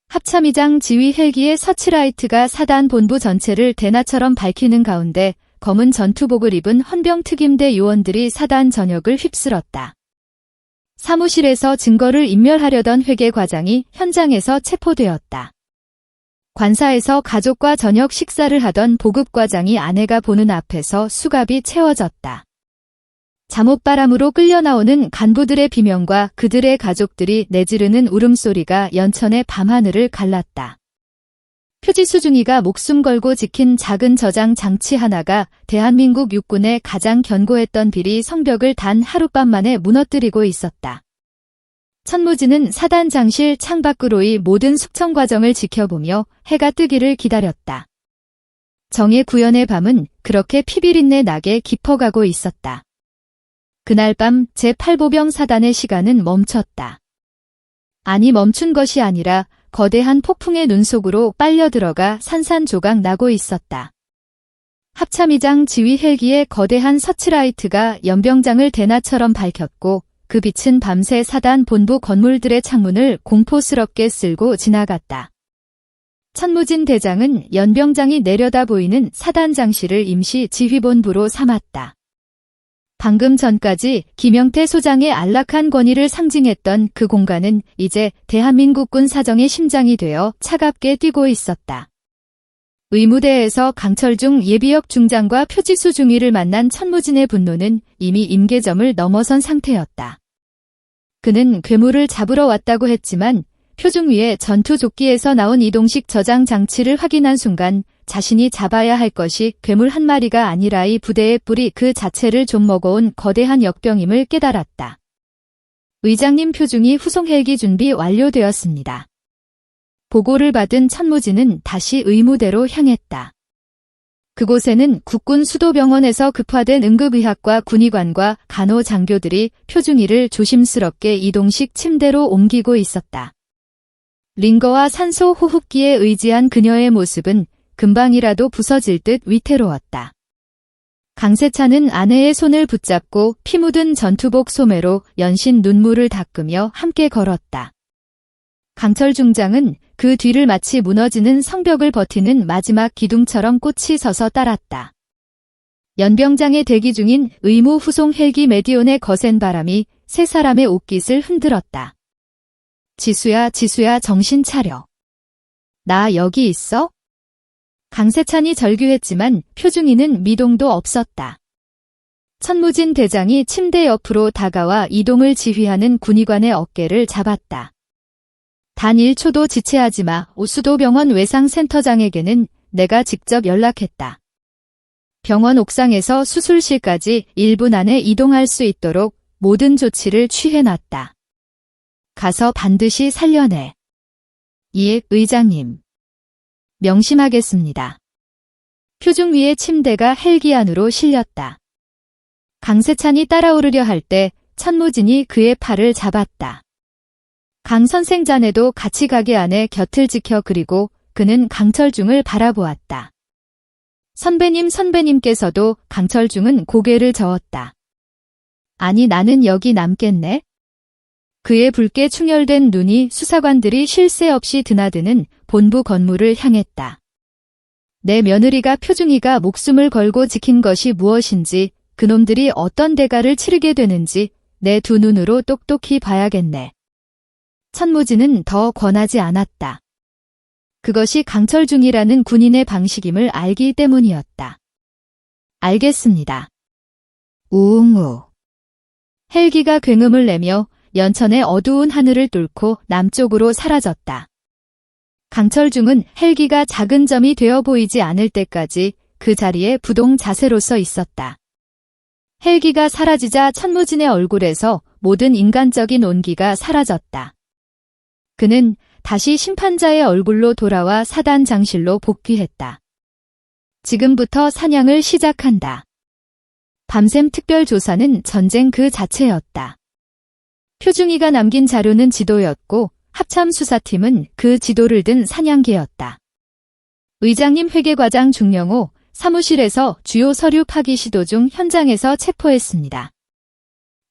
합참의장 지휘 헬기의 서치라이트가 사단 본부 전체를 대나처럼 밝히는 가운데 검은 전투복을 입은 헌병 특임대 요원들이 사단 전역을 휩쓸었다. 사무실에서 증거를 인멸하려던 회계과장이 현장에서 체포되었다. 관사에서 가족과 저녁 식사를 하던 보급과장이 아내가 보는 앞에서 수갑이 채워졌다. 잠옷바람으로 끌려나오는 간부들의 비명과 그들의 가족들이 내지르는 울음소리가 연천의 밤하늘을 갈랐다. 표지수 중위가 목숨 걸고 지킨 작은 저장 장치 하나가 대한민국 육군의 가장 견고했던 비리 성벽을 단 하룻밤 만에 무너뜨리고 있었다. 천무진은 사단장실 창밖으로의 모든 숙청 과정을 지켜보며 해가 뜨기를 기다렸다. 정의 구현의 밤은 그렇게 피비린내 나게 깊어가고 있었다. 그날 밤 제8보병 사단의 시간은 멈췄다. 아니 멈춘 것이 아니라 거대한 폭풍의 눈 속으로 빨려 들어가 산산조각 나고 있었다. 합참의장 지휘 헬기의 거대한 서치라이트가 연병장을 대나처럼 밝혔고 그 빛은 밤새 사단 본부 건물들의 창문을 공포스럽게 쓸고 지나갔다. 천무진 대장은 연병장이 내려다 보이는 사단장실을 임시 지휘본부로 삼았다. 방금 전까지 김영태 소장의 안락한 권위를 상징했던 그 공간은 이제 대한민국군 사정의 심장이 되어 차갑게 뛰고 있었다. 의무대에서 강철중 예비역 중장과 표지수 중위를 만난 천무진의 분노는 이미 임계점을 넘어선 상태였다. 그는 괴물을 잡으러 왔다고 했지만 표중위의 전투조끼에서 나온 이동식 저장 장치를 확인한 순간 자신이 잡아야 할 것이 괴물 한 마리가 아니라 이 부대의 뿌리 그 자체를 좀 먹어온 거대한 역병임을 깨달았다. 의장님 표중위 후송 헬기 준비 완료되었습니다. 보고를 받은 천무진은 다시 의무대로 향했다. 그곳에는 국군 수도병원에서 급파된 응급의학과 군의관과 간호장교들이 표중이를 조심스럽게 이동식 침대로 옮기고 있었다. 링거와 산소 호흡기에 의지한 그녀의 모습은 금방이라도 부서질 듯 위태로웠다. 강세찬은 아내의 손을 붙잡고 피 묻은 전투복 소매로 연신 눈물을 닦으며 함께 걸었다. 강철 중장은 그 뒤를 마치 무너지는 성벽을 버티는 마지막 기둥처럼 꼿이 서서 따랐다. 연병장에 대기 중인 의무 후송 헬기 메디온의 거센 바람이 세 사람의 옷깃을 흔들었다. 지수야, 지수야, 정신 차려. 나 여기 있어? 강세찬이 절규했지만 표중이는 미동도 없었다. 천무진 대장이 침대 옆으로 다가와 이동을 지휘하는 군의관의 어깨를 잡았다. 단 1초도 지체하지 마. 수도병원 외상센터장에게는 내가 직접 연락했다. 병원 옥상에서 수술실까지 1분 안에 이동할 수 있도록 모든 조치를 취해놨다. 가서 반드시 살려내. 예, 의장님. 명심하겠습니다. 표중 위의 침대가 헬기 안으로 실렸다. 강세찬이 따라오르려 할 때 천무진이 그의 팔을 잡았다. 강 선생 자네도 같이 가게 안에 곁을 지켜. 그리고 그는 강철중을 바라보았다. 선배님께서도. 강철중은 고개를 저었다. 아니, 나는 여기 남겠네. 그의 붉게 충혈된 눈이 수사관들이 쉴 새 없이 드나드는 본부 건물을 향했다. 내 며느리가 표중이가 목숨을 걸고 지킨 것이 무엇인지, 그놈들이 어떤 대가를 치르게 되는지 내 두 눈으로 똑똑히 봐야겠네. 천무진은 더 권하지 않았다. 그것이 강철중이라는 군인의 방식임을 알기 때문이었다. 알겠습니다. 우웅우. 헬기가 굉음을 내며 연천의 어두운 하늘을 뚫고 남쪽으로 사라졌다. 강철중은 헬기가 작은 점이 되어 보이지 않을 때까지 그 자리에 부동 자세로서 있었다. 헬기가 사라지자 천무진의 얼굴에서 모든 인간적인 온기가 사라졌다. 그는 다시 심판자의 얼굴로 돌아와 사단장실로 복귀했다. 지금부터 사냥을 시작한다. 밤샘 특별조사는 전쟁 그 자체였다. 표중이가 남긴 자료는 지도였고 합참수사팀은 그 지도를 든 사냥개였다. 의장님 회계과장 중령호 사무실에서 주요 서류 파기 시도 중 현장에서 체포했습니다.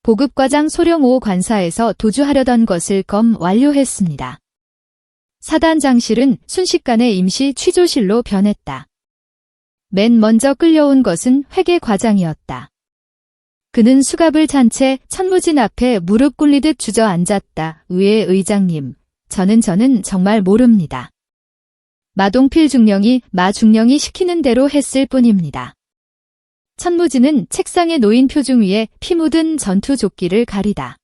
보급과장 소령호 관사에서 도주하려던 것을 검 완료했습니다. 사단장실은 순식간에 임시 취조실로 변했다. 맨 먼저 끌려온 것은 회계과장이었다. 그는 수갑을 찬 채 천무진 앞에 무릎 꿇리듯 주저앉았다. 의장님, 저는 정말 모릅니다. 마동필 중령이 중령이 시키는 대로 했을 뿐입니다. 천무진은 책상에 놓인 표중 위에 피 묻은 전투조끼를 가리다.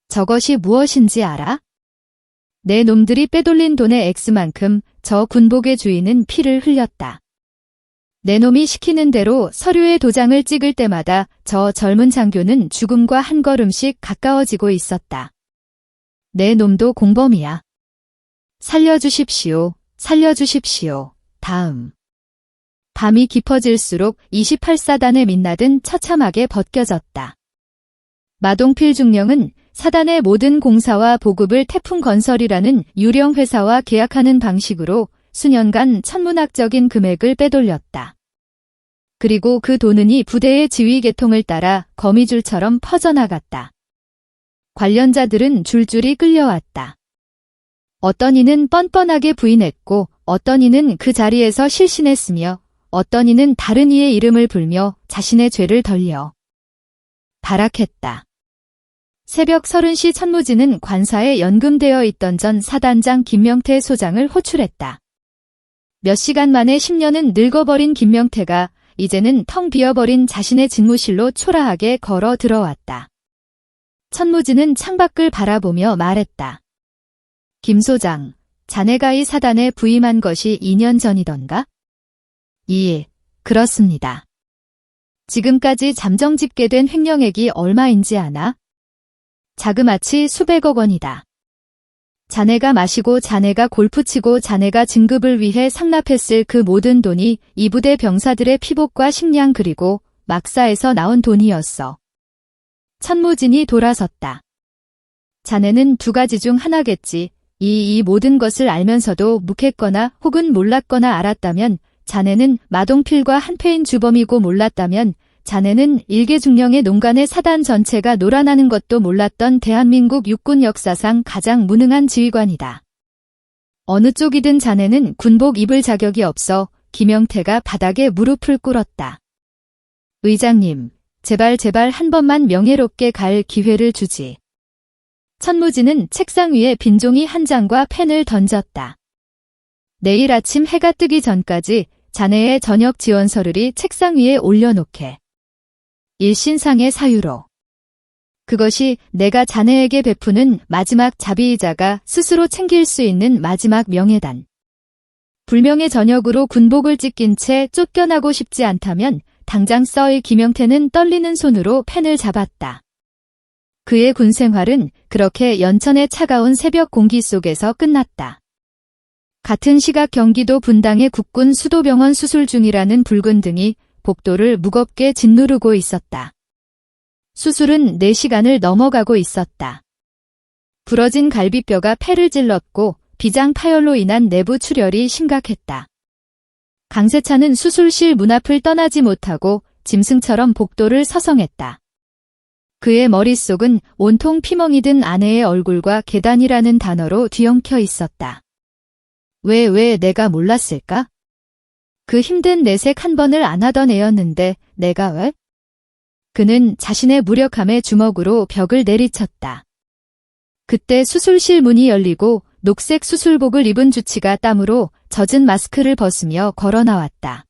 저것이 무엇인지 알아? 내 놈들이 빼돌린 돈의 액수만큼 저 군복의 주인은 피를 흘렸다. 내 놈이 시키는 대로 서류에 도장을 찍을 때마다 저 젊은 장교는 죽음과 한 걸음씩 가까워지고 있었다. 내 놈도 공범이야. 살려주십시오. 살려주십시오. 다음. 밤이 깊어질수록 28사단의 민낯은 처참하게 벗겨졌다. 마동필 중령은 사단의 모든 공사와 보급을 태풍건설이라는 유령 회사와 계약하는 방식으로 수년간 천문학적인 금액을 빼돌렸다. 그리고 그 돈은 이 부대의 지휘 계통을 따라 거미줄처럼 퍼져나갔다. 관련자들은 줄줄이 끌려왔다. 어떤 이는 뻔뻔하게 부인했고 어떤 이는 그 자리에서 실신했으며 어떤 이는 다른 이의 이름을 불며 자신의 죄를 덜려 발악했다. 새벽 30시 천무진은 관사에 연금되어 있던 전 사단장 김명태 소장을 호출했다. 몇 시간 만에 10년은 늙어버린 김명태가 이제는 텅 비어버린 자신의 집무실로 초라하게 걸어 들어왔다. 천무진은 창밖을 바라보며 말했다. 김 소장, 자네가 이 사단에 부임한 것이 2년 전이던가? 예, 그렇습니다. 지금까지 잠정 집계된 횡령액이 얼마인지 아나? 자그마치 수백억 원이다. 자네가 마시고 자네가 골프치고 자네가 진급을 위해 상납했을 그 모든 돈이 이 부대 병사들의 피복과 식량 그리고 막사에서 나온 돈이었어. 천무진이 돌아섰다. 자네는 두 가지 중 하나겠지. 이 모든 것을 알면서도 묵했거나 혹은 몰랐거나 알았다면 자네는 마동필과 한패인 주범이고 몰랐다면 자네는 일개중령의 농간의 사단 전체가 놀아나는 것도 몰랐던 대한민국 육군 역사상 가장 무능한 지휘관이다. 어느 쪽이든 자네는 군복 입을 자격이 없어 김영태가 바닥에 무릎을 꿇었다. 의장님, 제발 한 번만 명예롭게 갈 기회를 주지. 천무진은 책상 위에 빈 종이 한 장과 펜을 던졌다. 내일 아침 해가 뜨기 전까지 자네의 저녁 지원서를 책상 위에 올려놓게. 일신상의 사유로. 그것이 내가 자네에게 베푸는 마지막 자비이자가 스스로 챙길 수 있는 마지막 명예단. 불명의 저녁으로 군복을 찢긴 채 쫓겨나고 싶지 않다면 당장 써이. 김영태는 떨리는 손으로 펜을 잡았다. 그의 군생활은 그렇게 연천의 차가운 새벽 공기 속에서 끝났다. 같은 시각 경기도 분당의 국군 수도병원 수술 중이라는 붉은 등이 복도를 무겁게 짓누르고 있었다. 수술은 4시간을 넘어가고 있었다. 부러진 갈비뼈가 폐를 찔렀고 비장 파열로 인한 내부 출혈이 심각했다. 강세찬은 수술실 문 앞을 떠나지 못하고 짐승처럼 복도를 서성했다. 그의 머릿속은 온통 피멍이 든 아내의 얼굴과 계단이라는 단어로 뒤엉켜 있었다. 왜 내가 몰랐을까? 그 힘든 내색 한 번을 안 하던 애였는데 내가 왜? 그는 자신의 무력함의 주먹으로 벽을 내리쳤다. 그때 수술실 문이 열리고 녹색 수술복을 입은 주치가 땀으로 젖은 마스크를 벗으며 걸어 나왔다.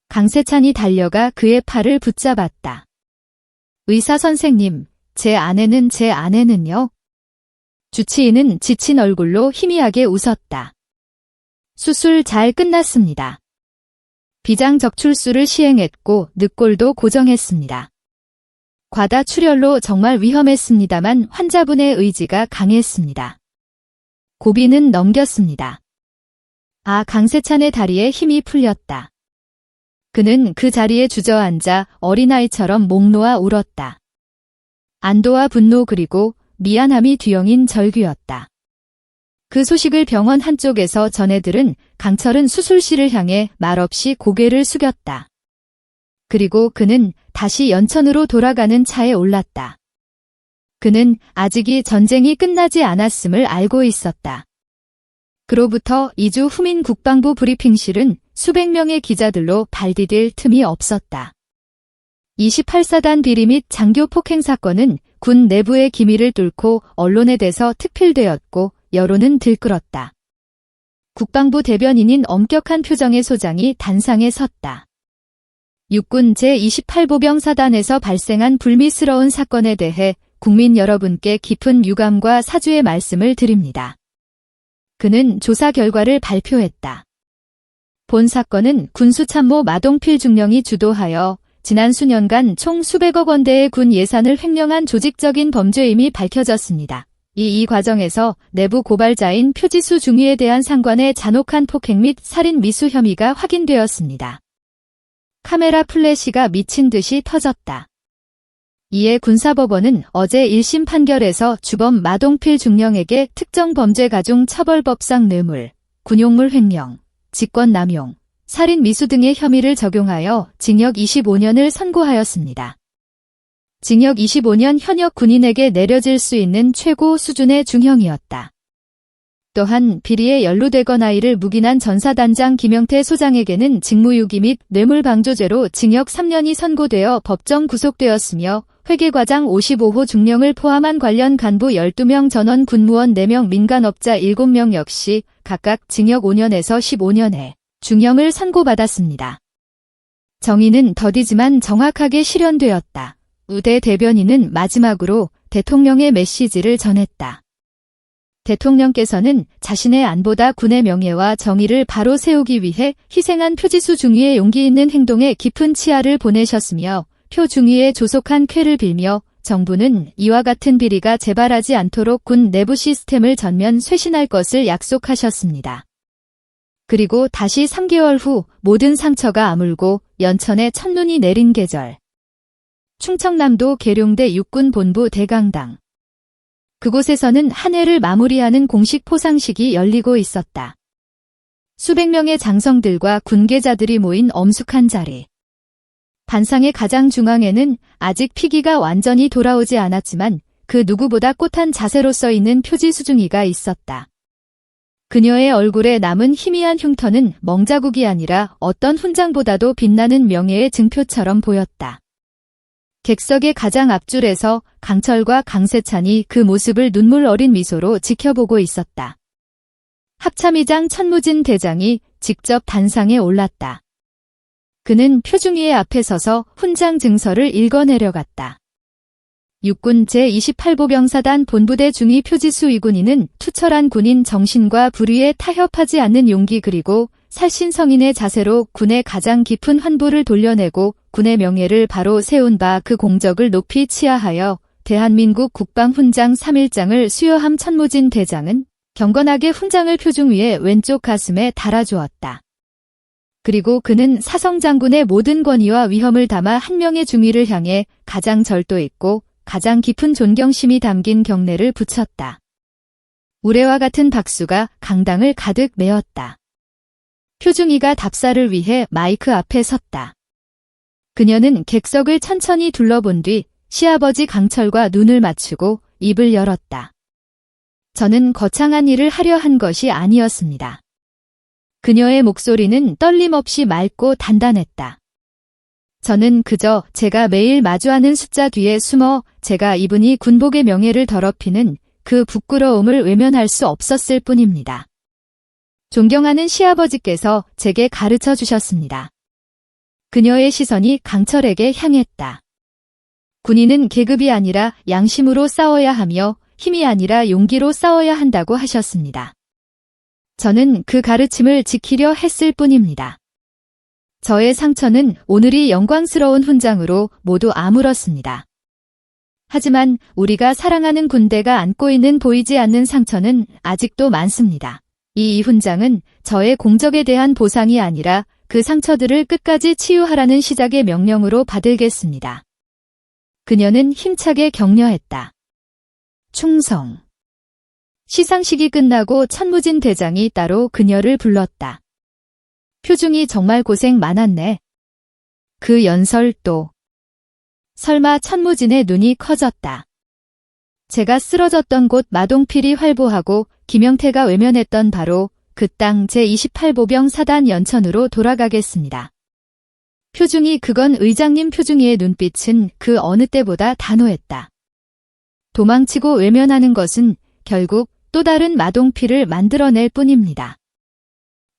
강세찬이 달려가 그의 팔을 붙잡았다. 의사 선생님, 제 아내는요? 주치의는 지친 얼굴로 희미하게 웃었다. 수술 잘 끝났습니다. 비장 적출술을 시행했고 늑골도 고정했습니다. 과다 출혈로 정말 위험했습니다만 환자분의 의지가 강했습니다. 고비는 넘겼습니다. 강세찬의 다리에 힘이 풀렸다. 그는 그 자리에 주저앉아 어린아이처럼 목 놓아 울었다. 안도와 분노 그리고 미안함이 뒤엉인 절규였다. 그 소식을 병원 한쪽에서 전해들은 강철은 수술실을 향해 말없이 고개를 숙였다. 그리고 그는 다시 연천으로 돌아가는 차에 올랐다. 그는 아직이 전쟁이 끝나지 않았음을 알고 있었다. 그로부터 2주 후민 국방부 브리핑실은 수백 명의 기자들로 발디딜 틈이 없었다. 28사단 비리 및 장교 폭행 사건은 군 내부의 기밀을 뚫고 언론에 대서 특필되었고 여론은 들끓었다. 국방부 대변인인 엄격한 표정의 소장이 단상에 섰다. 육군 제28보병 사단에서 발생한 불미스러운 사건에 대해 국민 여러분께 깊은 유감과 사죄의 말씀을 드립니다. 그는 조사 결과를 발표했다. 본 사건은 군수참모 마동필 중령이 주도하여 지난 수년간 총 수백억 원대의 군 예산을 횡령한 조직적인 범죄임이 밝혀졌습니다. 이 과정에서 내부 고발자인 표지수 중위에 대한 상관의 잔혹한 폭행 및 살인 미수 혐의가 확인되었습니다. 카메라 플래시가 미친 듯이 터졌다. 이에 군사법원은 어제 1심 판결에서 주범 마동필 중령에게 특정 범죄 가중 처벌법상 뇌물, 군용물 횡령, 직권남용, 살인 미수 등의 혐의를 적용하여 징역 25년을 선고하였습니다. 징역 25년 현역 군인에게 내려질 수 있는 최고 수준의 중형이었다. 또한 비리에 연루되거나 이를 묵인한 전사단장 김영태 소장에게는 직무유기 및 뇌물방조죄로 징역 3년이 선고되어 법정 구속되었으며 회계과장 55호 중령을 포함한 관련 간부 12명 전원 군무원 4명 민간업자 7명 역시 각각 징역 5년에서 15년의 중형을 선고받았습니다. 정의는 더디지만 정확하게 실현되었다. 우대 대변인은 마지막으로 대통령의 메시지를 전했다. 대통령께서는 자신의 안보다 군의 명예와 정의를 바로 세우기 위해 희생한 표지수 중위의 용기 있는 행동에 깊은 치아를 보내셨으며 표 중위에 조속한 쾌를 빌며 정부는 이와 같은 비리가 재발하지 않도록 군 내부 시스템을 전면 쇄신할 것을 약속하셨습니다. 그리고 다시 3개월 후 모든 상처가 아물고 연천에 첫눈이 내린 계절. 충청남도 계룡대 육군본부 대강당. 그곳에서는 한 해를 마무리하는 공식 포상식이 열리고 있었다. 수백 명의 장성들과 군계자들이 모인 엄숙한 자리. 반상의 가장 중앙에는 아직 피기가 완전히 돌아오지 않았지만 그 누구보다 꼿한 자세로 써 있는 표지 수중이가 있었다. 그녀의 얼굴에 남은 희미한 흉터는 멍자국이 아니라 어떤 훈장보다도 빛나는 명예의 증표처럼 보였다. 객석의 가장 앞줄에서 강철과 강세찬이 그 모습을 눈물 어린 미소로 지켜보고 있었다. 합참의장 천무진 대장이 직접 단상에 올랐다. 그는 표중이의 앞에 서서 훈장 증서를 읽어내려갔다. 육군 제28보병사단 본부대 중위 표지수 이군인은 투철한 군인 정신과 불의에 타협하지 않는 용기 그리고 살신성인의 자세로 군의 가장 깊은 환부를 돌려내고 군의 명예를 바로 세운 바 그 공적을 높이 치하하여 대한민국 국방훈장 3일장을 수여함. 천무진 대장은 경건하게 훈장을 표중 위에 왼쪽 가슴에 달아주었다. 그리고 그는 사성장군의 모든 권위와 위험을 담아 한 명의 중위를 향해 가장 절도 있고 가장 깊은 존경심이 담긴 경례를 붙였다. 우레와 같은 박수가 강당을 가득 메웠다. 표중이가 답사를 위해 마이크 앞에 섰다. 그녀는 객석을 천천히 둘러본 뒤 시아버지 강철과 눈을 맞추고 입을 열었다. 저는 거창한 일을 하려 한 것이 아니었습니다. 그녀의 목소리는 떨림없이 맑고 단단했다. 저는 그저 제가 매일 마주하는 숫자 뒤에 숨어 제가 이분이 군복의 명예를 더럽히는 그 부끄러움을 외면할 수 없었을 뿐입니다. 존경하는 시아버지께서 제게 가르쳐 주셨습니다. 그녀의 시선이 강철에게 향했다. 군인은 계급이 아니라 양심으로 싸워야 하며 힘이 아니라 용기로 싸워야 한다고 하셨습니다. 저는 그 가르침을 지키려 했을 뿐입니다. 저의 상처는 오늘이 영광스러운 훈장으로 모두 아물었습니다. 하지만 우리가 사랑하는 군대가 안고 있는 보이지 않는 상처는 아직도 많습니다. 이 훈장은 저의 공적에 대한 보상이 아니라 그 상처들을 끝까지 치유하라는 시작의 명령으로 받들겠습니다. 그녀는 힘차게 격려했다. 충성. 시상식이 끝나고 천무진 대장이 따로 그녀를 불렀다. 표중이 정말 고생 많았네. 그 연설 또. 설마 천무진의 눈이 커졌다. 제가 쓰러졌던 곳 마동필이 활보하고 김영태가 외면했던 바로 그 땅 제28보병 사단 연천으로 돌아가겠습니다. 표중이 그건 의장님. 표중이의 눈빛은 그 어느 때보다 단호했다. 도망치고 외면하는 것은 결국 또 다른 마동필을 만들어낼 뿐입니다.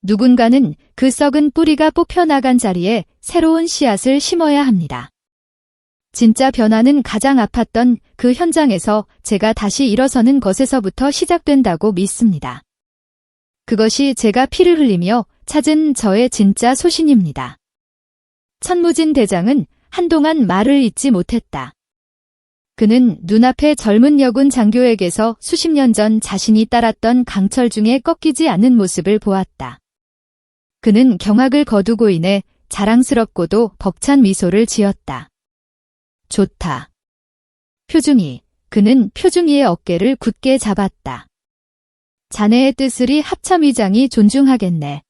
누군가는 그 썩은 뿌리가 뽑혀나간 자리에 새로운 씨앗을 심어야 합니다. 진짜 변화는 가장 아팠던 그 현장에서 제가 다시 일어서는 것에서부터 시작된다고 믿습니다. 그것이 제가 피를 흘리며 찾은 저의 진짜 소신입니다. 천무진 대장은 한동안 말을 잇지 못했다. 그는 눈앞에 젊은 여군 장교에게서 수십 년 전 자신이 따랐던 강철 중에 꺾이지 않는 모습을 보았다. 그는 경악을 거두고 인해 자랑스럽고도 벅찬 미소를 지었다. 좋다. 표중이. 그는 표중이의 어깨를 굳게 잡았다. 자네의 뜻을 이 합참의장이 존중하겠네.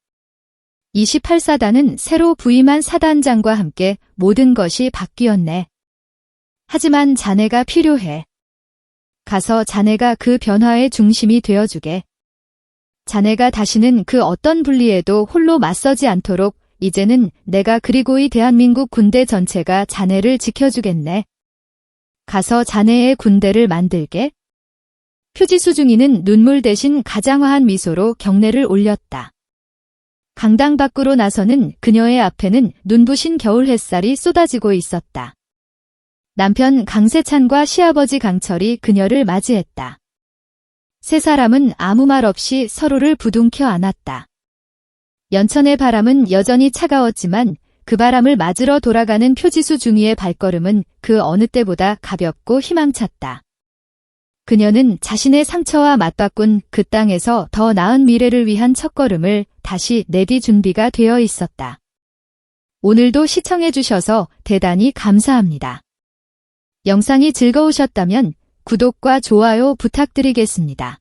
28사단은 새로 부임한 사단장과 함께 모든 것이 바뀌었네. 하지만 자네가 필요해. 가서 자네가 그 변화의 중심이 되어주게. 자네가 다시는 그 어떤 분리에도 홀로 맞서지 않도록 이제는 내가 그리고 이 대한민국 군대 전체가 자네를 지켜주겠네. 가서 자네의 군대를 만들게. 표지수중이는 눈물 대신 가장화한 미소로 경례를 올렸다. 강당 밖으로 나서는 그녀의 앞에는 눈부신 겨울 햇살이 쏟아지고 있었다. 남편 강세찬과 시아버지 강철이 그녀를 맞이했다. 세 사람은 아무 말 없이 서로를 부둥켜 안았다. 연천의 바람은 여전히 차가웠지만 그 바람을 맞으러 돌아가는 표지수 중위의 발걸음은 그 어느 때보다 가볍고 희망찼다. 그녀는 자신의 상처와 맞바꾼 그 땅에서 더 나은 미래를 위한 첫걸음을 다시 내딜 준비가 되어 있었다. 오늘도 시청해주셔서 대단히 감사합니다. 영상이 즐거우셨다면 구독과 좋아요 부탁드리겠습니다.